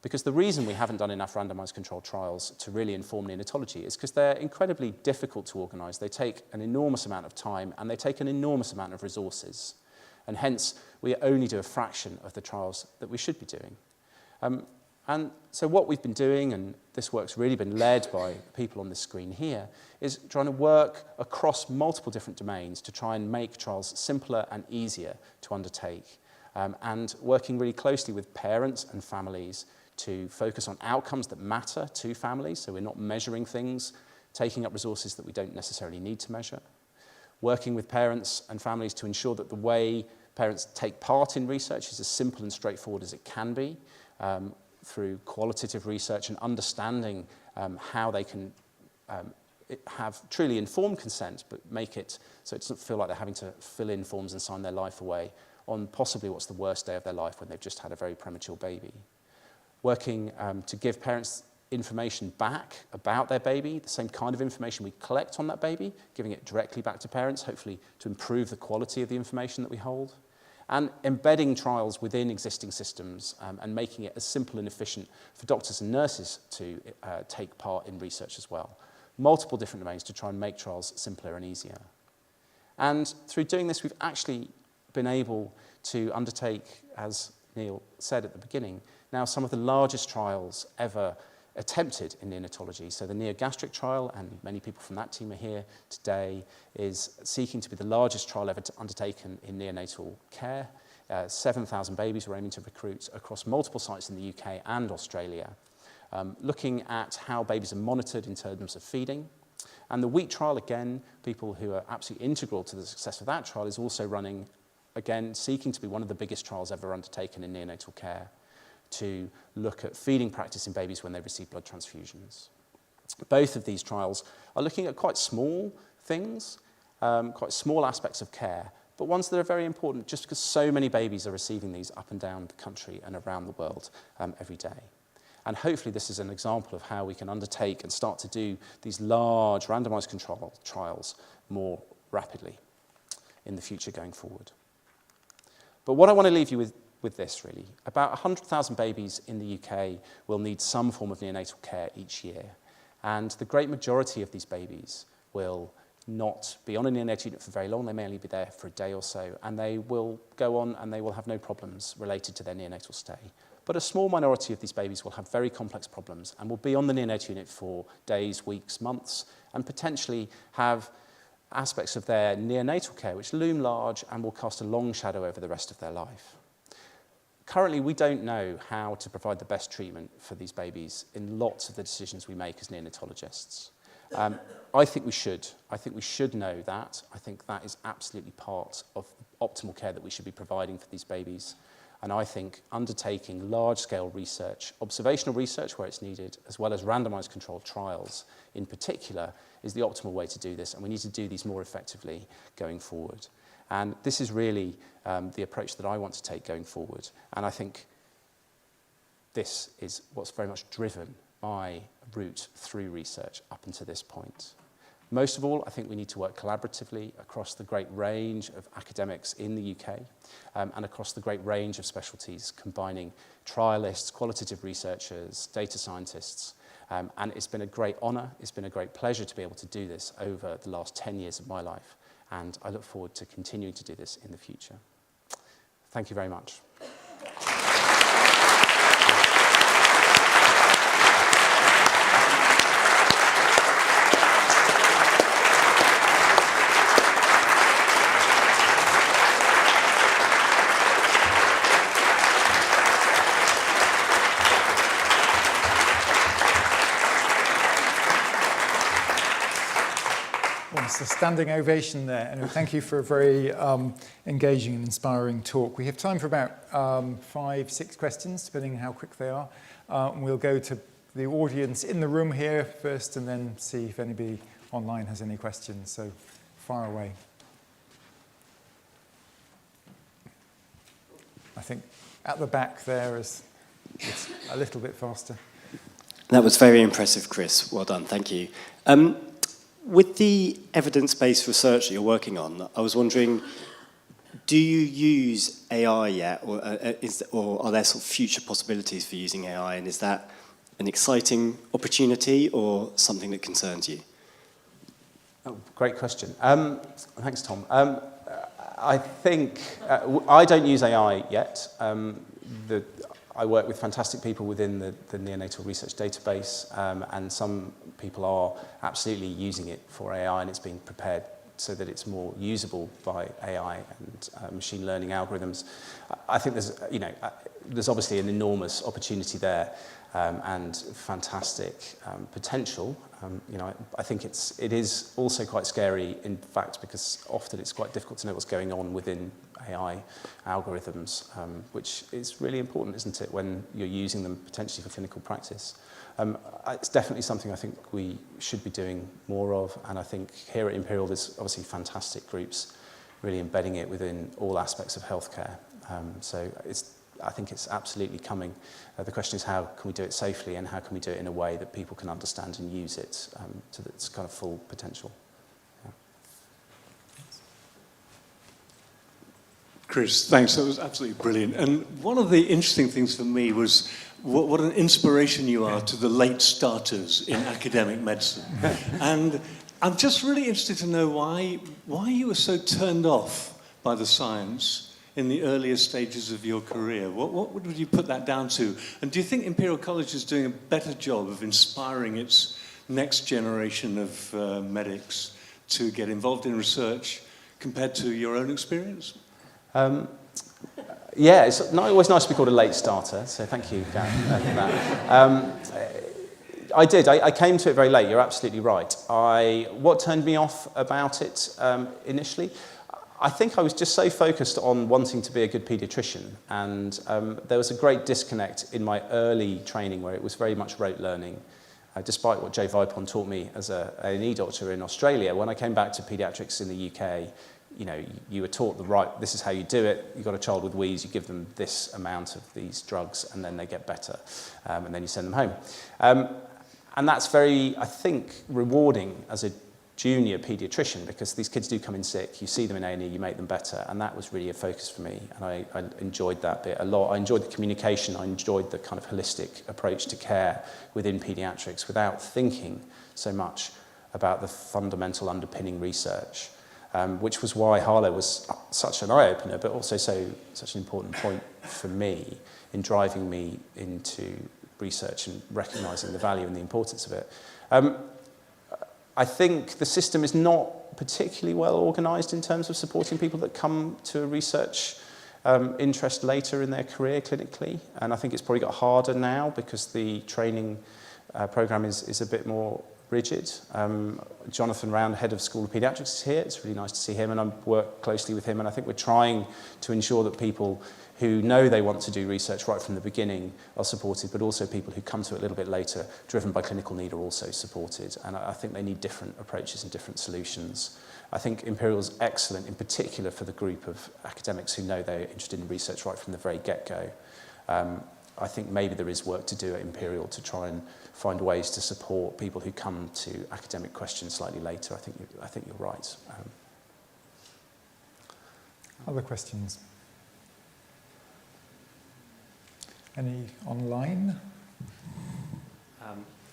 Because the reason we haven't done enough randomized controlled trials to really inform neonatology is because they're incredibly difficult to organize. They take an enormous amount of time, and they take an enormous amount of resources. And hence, we only do a fraction of the trials that we should be doing. And so what we've been doing, and this work's really been led by people on this screen here, is trying to work across multiple different domains to try and make trials simpler and easier to undertake, and working really closely with parents and families to focus on outcomes that matter to families, so we're not measuring things, taking up resources that we don't necessarily need to measure, working with parents and families to ensure that the way parents take part in research is as simple and straightforward as it can be, through qualitative research and understanding how they can have truly informed consent, but make it so it doesn't feel like they're having to fill in forms and sign their life away on possibly what's the worst day of their life when they've just had a very premature baby. Working to give parents information back about their baby, the same kind of information we collect on that baby, giving it directly back to parents, hopefully to improve the quality of the information that we hold. And embedding trials within existing systems and making it as simple and efficient for doctors and nurses to take part in research as well. Multiple different domains to try and make trials simpler and easier. And through doing this, we've actually been able to undertake, as Neil said at the beginning, now some of the largest trials ever attempted in neonatology. So the neogastric trial, and many people from that team are here today, is seeking to be the largest trial ever undertaken in neonatal care. 7,000 babies we're aiming to recruit across multiple sites in the UK and Australia, looking at how babies are monitored in terms of feeding. And the WEET trial, again, people who are absolutely integral to the success of that trial, is also running, again, seeking to be one of the biggest trials ever undertaken in neonatal care, to look at feeding practice in babies when they receive blood transfusions. Both of these trials are looking at quite small things, quite small aspects of care, but ones that are very important just because so many babies are receiving these up and down the country and around the world every day. And hopefully this is an example of how we can undertake and start to do these large randomized control trials more rapidly in the future going forward. But what I want to leave you with this, really. About 100,000 babies in the UK will need some form of neonatal care each year. And the great majority of these babies will not be on a neonatal unit for very long. They may only be there for a day or so. And they will go on and they will have no problems related to their neonatal stay. But a small minority of these babies will have very complex problems and will be on the neonatal unit for days, weeks, months, and potentially have aspects of their neonatal care which loom large and will cast a long shadow over the rest of their life. Currently, we don't know how to provide the best treatment for these babies in lots of the decisions we make as neonatologists. I think we should. I think we should know that. I think that is absolutely part of optimal care that we should be providing for these babies. And I think undertaking large-scale research, observational research where it's needed, as well as randomized controlled trials in particular, is the optimal way to do this. And we need to do these more effectively going forward. And this is really the approach that I want to take going forward. And I think this is what's very much driven my route through research up until this point. Most of all, I think we need to work collaboratively across the great range of academics in the UK and across the great range of specialties, combining trialists, qualitative researchers, data scientists. And it's been a great honour, it's been a great pleasure to be able to do this over the last 10 years of my life. And I look forward to continuing to do this in the future. Thank you very much. A standing ovation there, and thank you for a very engaging and inspiring talk. We have time for about 5-6 questions, depending on how quick they are. And we'll go to the audience in the room here first, and then see if anybody online has any questions. So, fire away. I think at the back there is it's a little bit faster. That was very impressive, Chris. Well done. Thank you. With the evidence-based research that you're working on, I was wondering, do you use AI yet, or are there sort of future possibilities for using AI, and is that an exciting opportunity or something that concerns you? Oh, great question. Thanks, Tom. I think I don't use AI yet. I work with fantastic people within the neonatal research database, and some people are absolutely using it for AI, and it's being prepared so that it's more usable by AI and machine learning algorithms. I think there's obviously an enormous opportunity there, and fantastic potential. I think it is also quite scary, in fact, because often it's quite difficult to know what's going on within AI algorithms, which is really important, isn't it, when you're using them potentially for clinical practice. It's definitely something I think we should be doing more of, and I think here at Imperial there's obviously fantastic groups really embedding it within all aspects of healthcare. So I think it's absolutely coming. The question is, how can we do it safely, and how can we do it in a way that people can understand and use it to its kind of full potential? Yeah. Chris, thanks. That was absolutely brilliant. And one of the interesting things for me was what an inspiration you are to the late starters in academic medicine. And I'm just really interested to know why you were so turned off by the science in the earlier stages of your career. What would you put that down to? And do you think Imperial College is doing a better job of inspiring its next generation of medics to get involved in research compared to your own experience? Yeah, it's always nice to be called a late starter, so thank you, Gary, for that. I did. I came to it very late. You're absolutely right. What turned me off about it initially? I think I was just so focused on wanting to be a good paediatrician, and there was a great disconnect in my early training where it was very much rote learning. Despite what Joe Vipon taught me as an A&E doctor in Australia, when I came back to paediatrics in the UK, you were taught this is how you do it. You've got a child with wheeze, you give them this amount of these drugs, and then they get better, and then you send them home. And that's very, I think, rewarding as a junior paediatrician, because these kids do come in sick, you see them in A&E, you make them better, and that was really a focus for me, and I enjoyed that bit a lot. I enjoyed the communication, I enjoyed the kind of holistic approach to care within paediatrics without thinking so much about the fundamental underpinning research, which was why Harlow was such an eye-opener, but also such an important point for me in driving me into research and recognising the value and the importance of it. I think the system is not particularly well organised in terms of supporting people that come to a research interest later in their career clinically, and I think it's probably got harder now because the training programme is a bit more rigid. Jonathan Round, head of School of Paediatrics, is here. It's really nice to see him, and I work closely with him, and I think we're trying to ensure that people who know they want to do research right from the beginning are supported, but also people who come to it a little bit later, driven by clinical need, are also supported. And I think they need different approaches and different solutions. I think Imperial's excellent, in particular for the group of academics who know they're interested in research right from the very get-go. I think maybe there is work to do at Imperial to try and find ways to support people who come to academic questions slightly later. I think you're right. Other questions? Any online?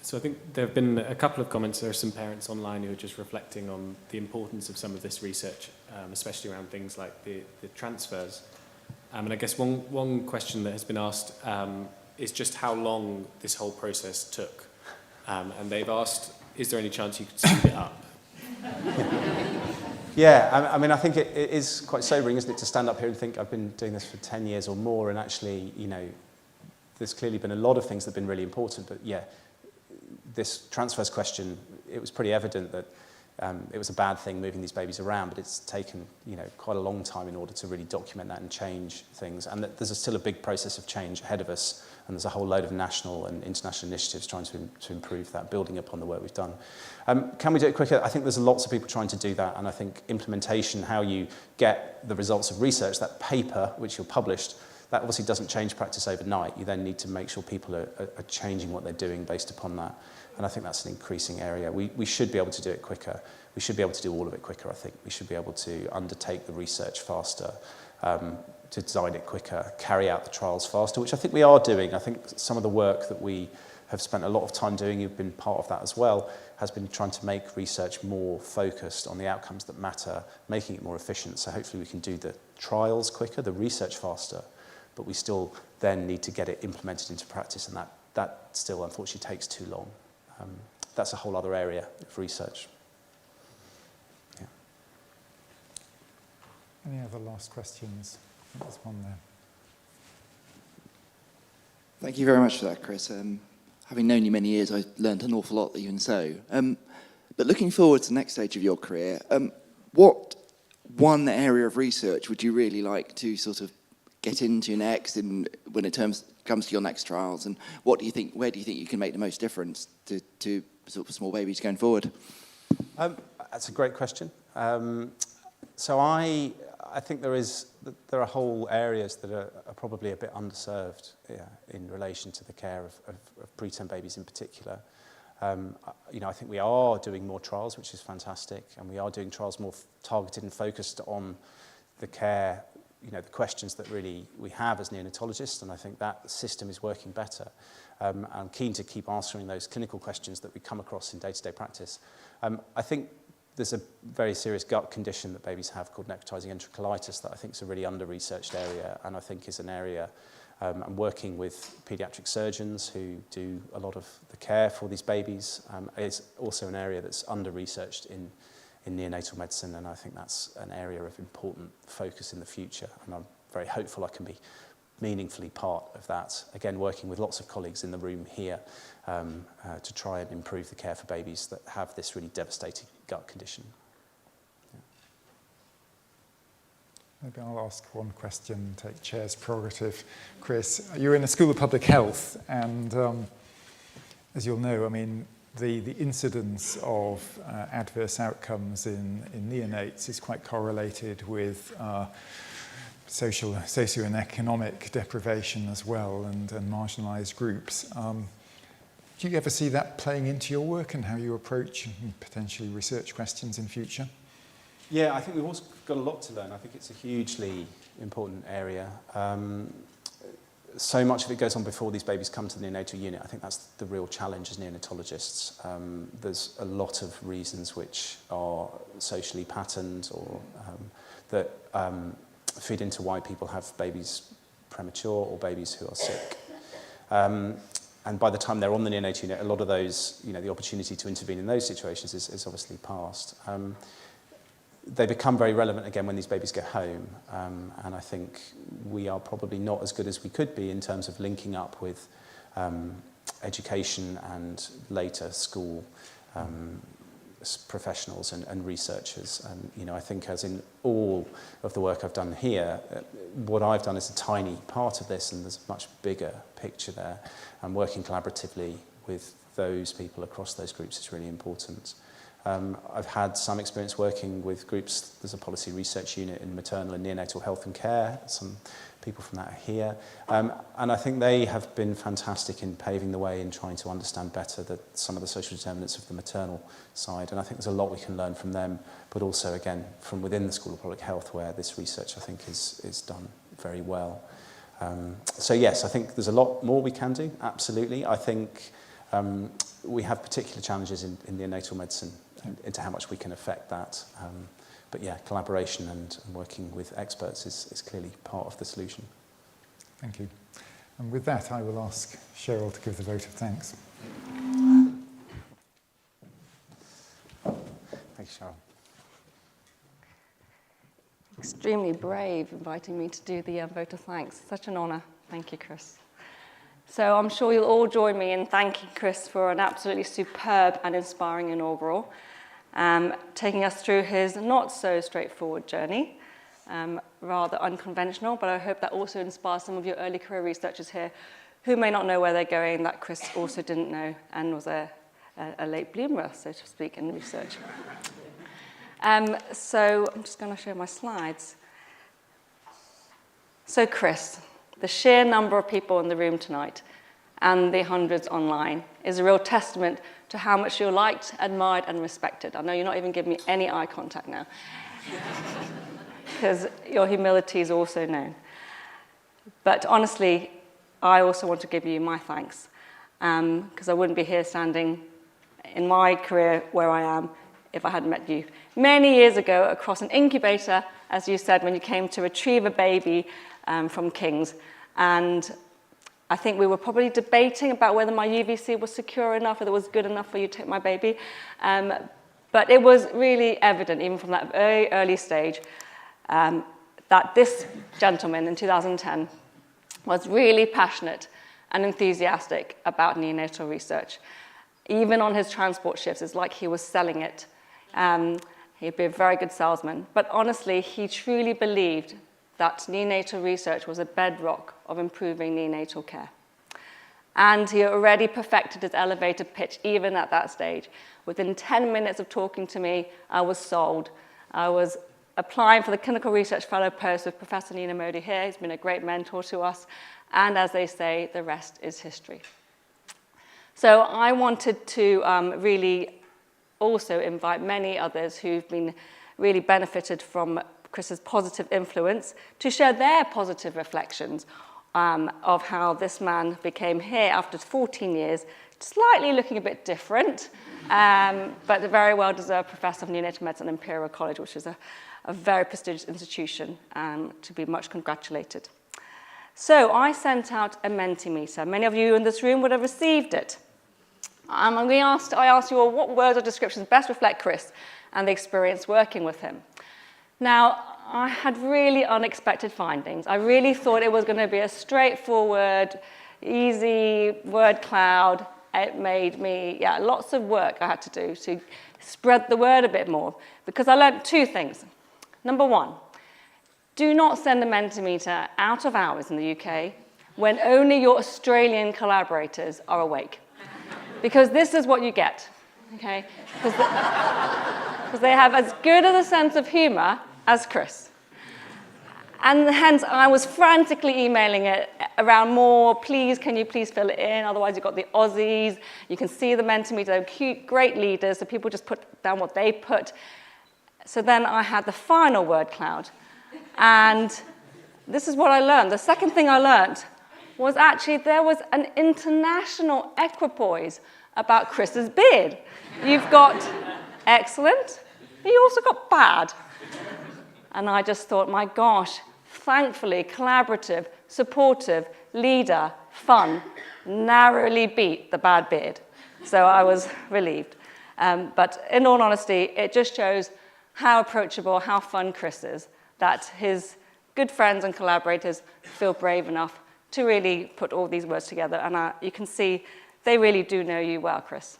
So I think there have been a couple of comments. There are some parents online who are just reflecting on the importance of some of this research, especially around things like the transfers. And I guess one question that has been asked is just how long this whole process took. And they've asked, is there any chance you could speed it up? Yeah, I mean, I think it is quite sobering, isn't it, to stand up here and think I've been doing this for 10 years or more, and actually, you know, there's clearly been a lot of things that have been really important, but yeah, this transfers question, it was pretty evident that it was a bad thing moving these babies around, but it's taken, you know, quite a long time in order to really document that and change things, and that there's still a big process of change ahead of us, and there's a whole load of national and international initiatives trying to improve that, building upon the work we've done. Can we do it quicker? I think there's lots of people trying to do that, and I think implementation, how you get the results of research, that paper which you're published, that obviously doesn't change practice overnight. You then need to make sure people are changing what they're doing based upon that. And I think that's an increasing area. We should be able to do it quicker. We should be able to do all of it quicker, I think. We should be able to undertake the research faster, to design it quicker, carry out the trials faster, which I think we are doing. I think some of the work that we have spent a lot of time doing, you've been part of that as well, has been trying to make research more focused on the outcomes that matter, making it more efficient. So hopefully we can do the trials quicker, the research faster, but we still then need to get it implemented into practice, and that still unfortunately takes too long. That's a whole other area of research. Yeah. Any other last questions? I think there's one there. Thank you very much for that, Chris. Having known you many years, I learned an awful lot, even so. But looking forward to the next stage of your career, what one area of research would you really like to sort of get into next when it comes to your next trials, and where do you think you can make the most difference to sort of small babies going forward? That's a great question. So I think there are whole areas that are probably a bit underserved in relation to the care of preterm babies in particular. You know, I think we are doing more trials, which is fantastic, and we are doing trials more targeted and focused on the care, you know, the questions that really we have as neonatologists, and I think that system is working better. I'm keen to keep answering those clinical questions that we come across in day-to-day practice. I think there's a very serious gut condition that babies have called necrotizing enterocolitis that I think is a really under-researched area, and I think is an area I'm working with paediatric surgeons who do a lot of the care for these babies. It's also an area that's under-researched in neonatal medicine, and I think that's an area of important focus in the future, and I'm very hopeful I can be meaningfully part of that. Again, working with lots of colleagues in the room here to try and improve the care for babies that have this really devastating gut condition. Yeah. Maybe I'll ask one question, take chair's prerogative. Chris, you're in the School of Public Health, and as you'll know, I mean, the incidence of adverse outcomes in neonates is quite correlated with social, socio and economic deprivation as well, and marginalised groups. Do you ever see that playing into your work and how you approach and potentially research questions in future? Yeah, I think we've also got a lot to learn. I think it's a hugely important area. So much of it goes on before these babies come to the neonatal unit. I think that's the real challenge as neonatologists. There's a lot of reasons which are socially patterned or that feed into why people have babies premature or babies who are sick. And by the time they're on the neonatal unit, a lot of those, you know, the opportunity to intervene in those situations is obviously past. They become very relevant again when these babies get home, and I think we are probably not as good as we could be in terms of linking up with education and later school professionals and researchers. And I think, as in all of the work I've done here, what I've done is a tiny part of this, and there's a much bigger picture there. And working collaboratively with those people across those groups is really important. I've had some experience working with groups. There's a policy research unit in maternal and neonatal health and care. Some people from that are here. And I think they have been fantastic in paving the way in trying to understand better some of the social determinants of the maternal side. And I think there's a lot we can learn from them, but also, again, from within the School of Public Health, where this research, I think, is done very well. So yes, I think there's a lot more we can do, absolutely. I think we have particular challenges in neonatal medicine into how much we can affect that. But yeah, collaboration and working with experts is clearly part of the solution. Thank you. And with that, I will ask Cheryl to give the vote of thanks. Thank you, Cheryl. Extremely brave inviting me to do the vote of thanks. Such an honour. Thank you, Chris. So I'm sure you'll all join me in thanking Chris for an absolutely superb and inspiring inaugural, taking us through his not so straightforward journey, rather unconventional, but I hope that also inspires some of your early career researchers here who may not know where they're going, that Chris also didn't know and was a late bloomer, so to speak, in research. So I'm just going to show my slides. So Chris, the sheer number of people in the room tonight and the hundreds online is a real testament to how much you're liked, admired, and respected. I know you're not even giving me any eye contact now, because your humility is also known. But honestly, I also want to give you my thanks, because I wouldn't be here standing in my career where I am if I hadn't met you. Many years ago, across an incubator, as you said, when you came to retrieve a baby from King's, and I think we were probably debating about whether my UVC was secure enough, whether it was good enough for you to take my baby. But it was really evident, even from that very early stage, that this gentleman in 2010 was really passionate and enthusiastic about neonatal research. Even on his transport shifts, it's like he was selling it. He'd be a very good salesman. But honestly, he truly believed that neonatal research was a bedrock of improving neonatal care. And he already perfected his elevator pitch even at that stage. Within 10 minutes of talking to me, I was sold. I was applying for the clinical research fellow post with Professor Nina Modi here. He's been a great mentor to us. And as they say, the rest is history. So I wanted to really also invite many others who've been really benefited from Chris's positive influence to share their positive reflections of how this man became here after 14 years, slightly looking a bit different, but a very well-deserved professor of neonatal medicine at Imperial College, which is a very prestigious institution, to be much congratulated. So I sent out a Mentimeter. Many of you in this room would have received it. I asked you all what words or descriptions best reflect Chris and the experience working with him. Now, I had really unexpected findings. I really thought it was going to be a straightforward, easy word cloud. It made me, lots of work I had to do to spread the word a bit more, because I learned two things. Number one, do not send a Mentimeter out of hours in the UK when only your Australian collaborators are awake, because this is what you get, okay? Because they have as good as a sense of humour as Chris. And hence, I was frantically emailing it around more, please, can you please fill it in? Otherwise, you've got the Aussies. You can see the Mentimeter, they're cute, great leaders, so people just put down what they put. So then I had the final word cloud. And this is what I learned. The second thing I learned was actually there was an international equipoise about Chris's beard. You've got excellent, but you also got bad. And I just thought, my gosh, thankfully, collaborative, supportive, leader, fun, narrowly beat the bad beard. So I was relieved. But in all honesty, it just shows how approachable, how fun Chris is, that his good friends and collaborators feel brave enough to really put all these words together. And you can see they really do know you well, Chris.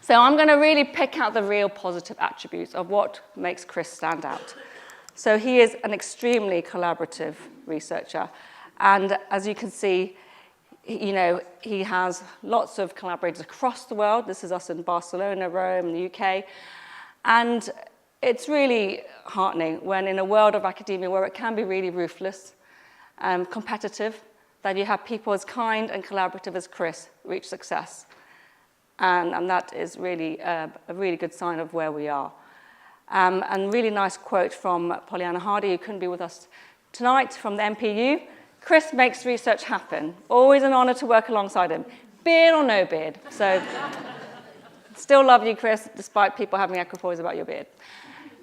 So I'm going to really pick out the real positive attributes of what makes Chris stand out. So he is an extremely collaborative researcher. And as you can see, he has lots of collaborators across the world. This is us in Barcelona, Rome, the UK. And it's really heartening when in a world of academia where it can be really ruthless, competitive, that you have people as kind and collaborative as Chris reach success. And that is really a really good sign of where we are. And really nice quote from Pollyanna Hardy, who couldn't be with us tonight, from the MPU. Chris makes research happen. Always an honor to work alongside him, beard or no beard. So still love you, Chris, despite people having equipoise about your beard.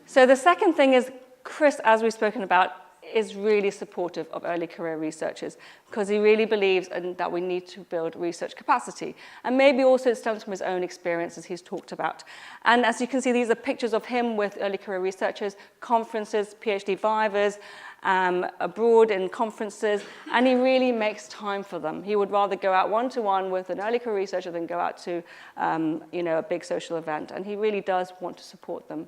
So the second thing is Chris, as we've spoken about, is really supportive of early career researchers because he really believes that we need to build research capacity. And maybe also it stems from his own experiences he's talked about. And as you can see, these are pictures of him with early career researchers, conferences, PhD vivas, abroad in conferences, and he really makes time for them. He would rather go out one-to-one with an early career researcher than go out to a big social event, and he really does want to support them.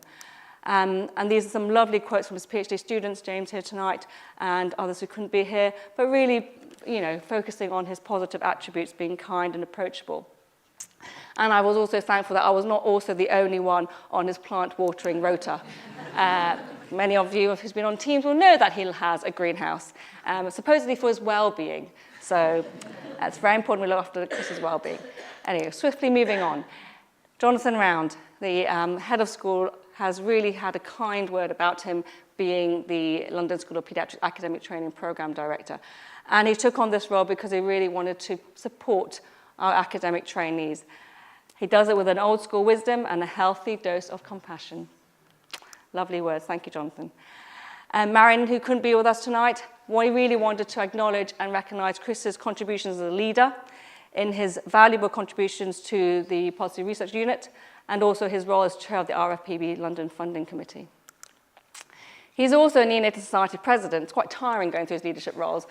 And these are some lovely quotes from his PhD students, James here tonight, and others who couldn't be here, but really, focusing on his positive attributes, being kind and approachable. And I was also thankful that I was not also the only one on his plant watering rota. Many of you who's been on Teams will know that he has a greenhouse, supposedly for his well-being. So it's very important we look after Chris's well-being. Anyway, swiftly moving on. Jonathan Round, the head of school, has really had a kind word about him being the London School of Paediatrics Academic Training Programme Director. And he took on this role because he really wanted to support our academic trainees. He does it with an old school wisdom and a healthy dose of compassion. Lovely words. Thank you, Jonathan. Marion, who couldn't be with us tonight, we really wanted to acknowledge and recognise Chris's contributions as a leader in his valuable contributions to the Policy Research Unit and also his role as chair of the RFPB London Funding Committee. He's also a Neonatal Society president. It's quite tiring going through his leadership roles.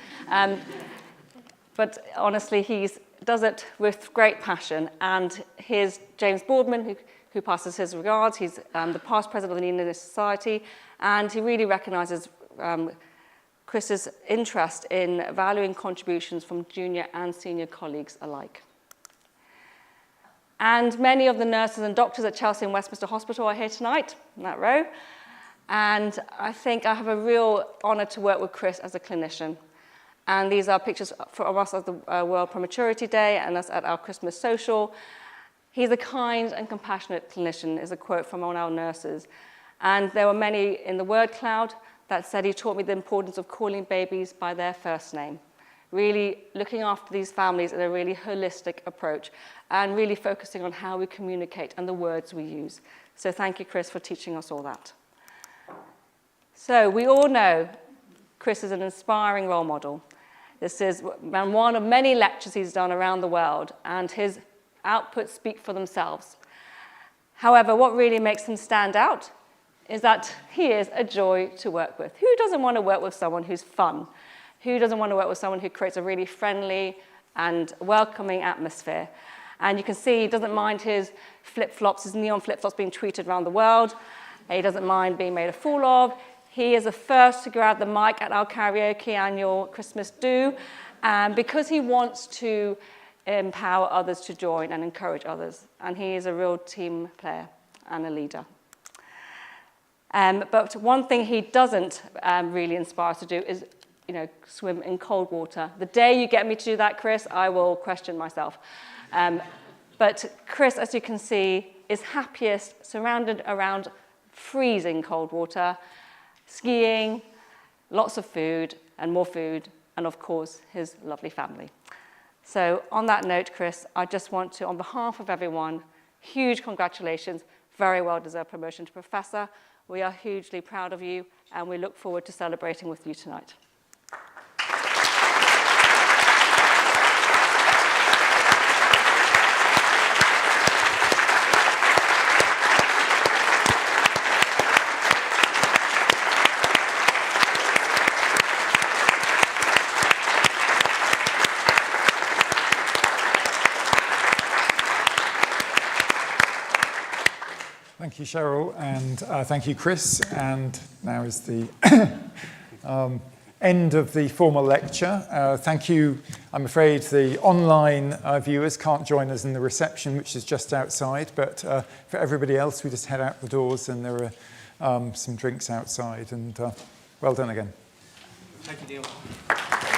But honestly, he does it with great passion. And here's James Boardman, who passes his regards. He's the past president of the Neonatal Society, and he really recognises Chris's interest in valuing contributions from junior and senior colleagues alike. And many of the nurses and doctors at Chelsea and Westminster Hospital are here tonight, in that row. And I think I have a real honour to work with Chris as a clinician. And these are pictures from us at the World Prematurity Day and us at our Christmas social. He's a kind and compassionate clinician, is a quote from one of our nurses. And there were many in the word cloud that said he taught me the importance of calling babies by their first name. Really looking after these families in a really holistic approach and really focusing on how we communicate and the words we use. So thank you, Chris, for teaching us all that. So we all know Chris is an inspiring role model. This is one of many lectures he's done around the world, and his outputs speak for themselves. However, what really makes him stand out is that he is a joy to work with. Who doesn't want to work with someone who's fun? Who doesn't want to work with someone who creates a really friendly and welcoming atmosphere? And you can see he doesn't mind his flip-flops, his neon flip-flops being tweeted around the world. He doesn't mind being made a fool of. He is the first to grab the mic at our karaoke annual Christmas do because he wants to empower others to join and encourage others. And he is a real team player and a leader. But one thing he doesn't really inspire us to do is swim in cold water. The day you get me to do that, Chris, I will question myself. But Chris, as you can see, is happiest surrounded around freezing cold water, skiing, lots of food, and more food, and of course, his lovely family. So on that note, Chris, I just want to, on behalf of everyone, huge congratulations, very well-deserved promotion to Professor. We are hugely proud of you, and we look forward to celebrating with you tonight. you, Cheryl, and thank you, Chris. And now is the end of the formal lecture. Thank you. I'm afraid the online viewers can't join us in the reception, which is just outside, but for everybody else, we just head out the doors and there are some drinks outside, and well done again. Thank you, Neil.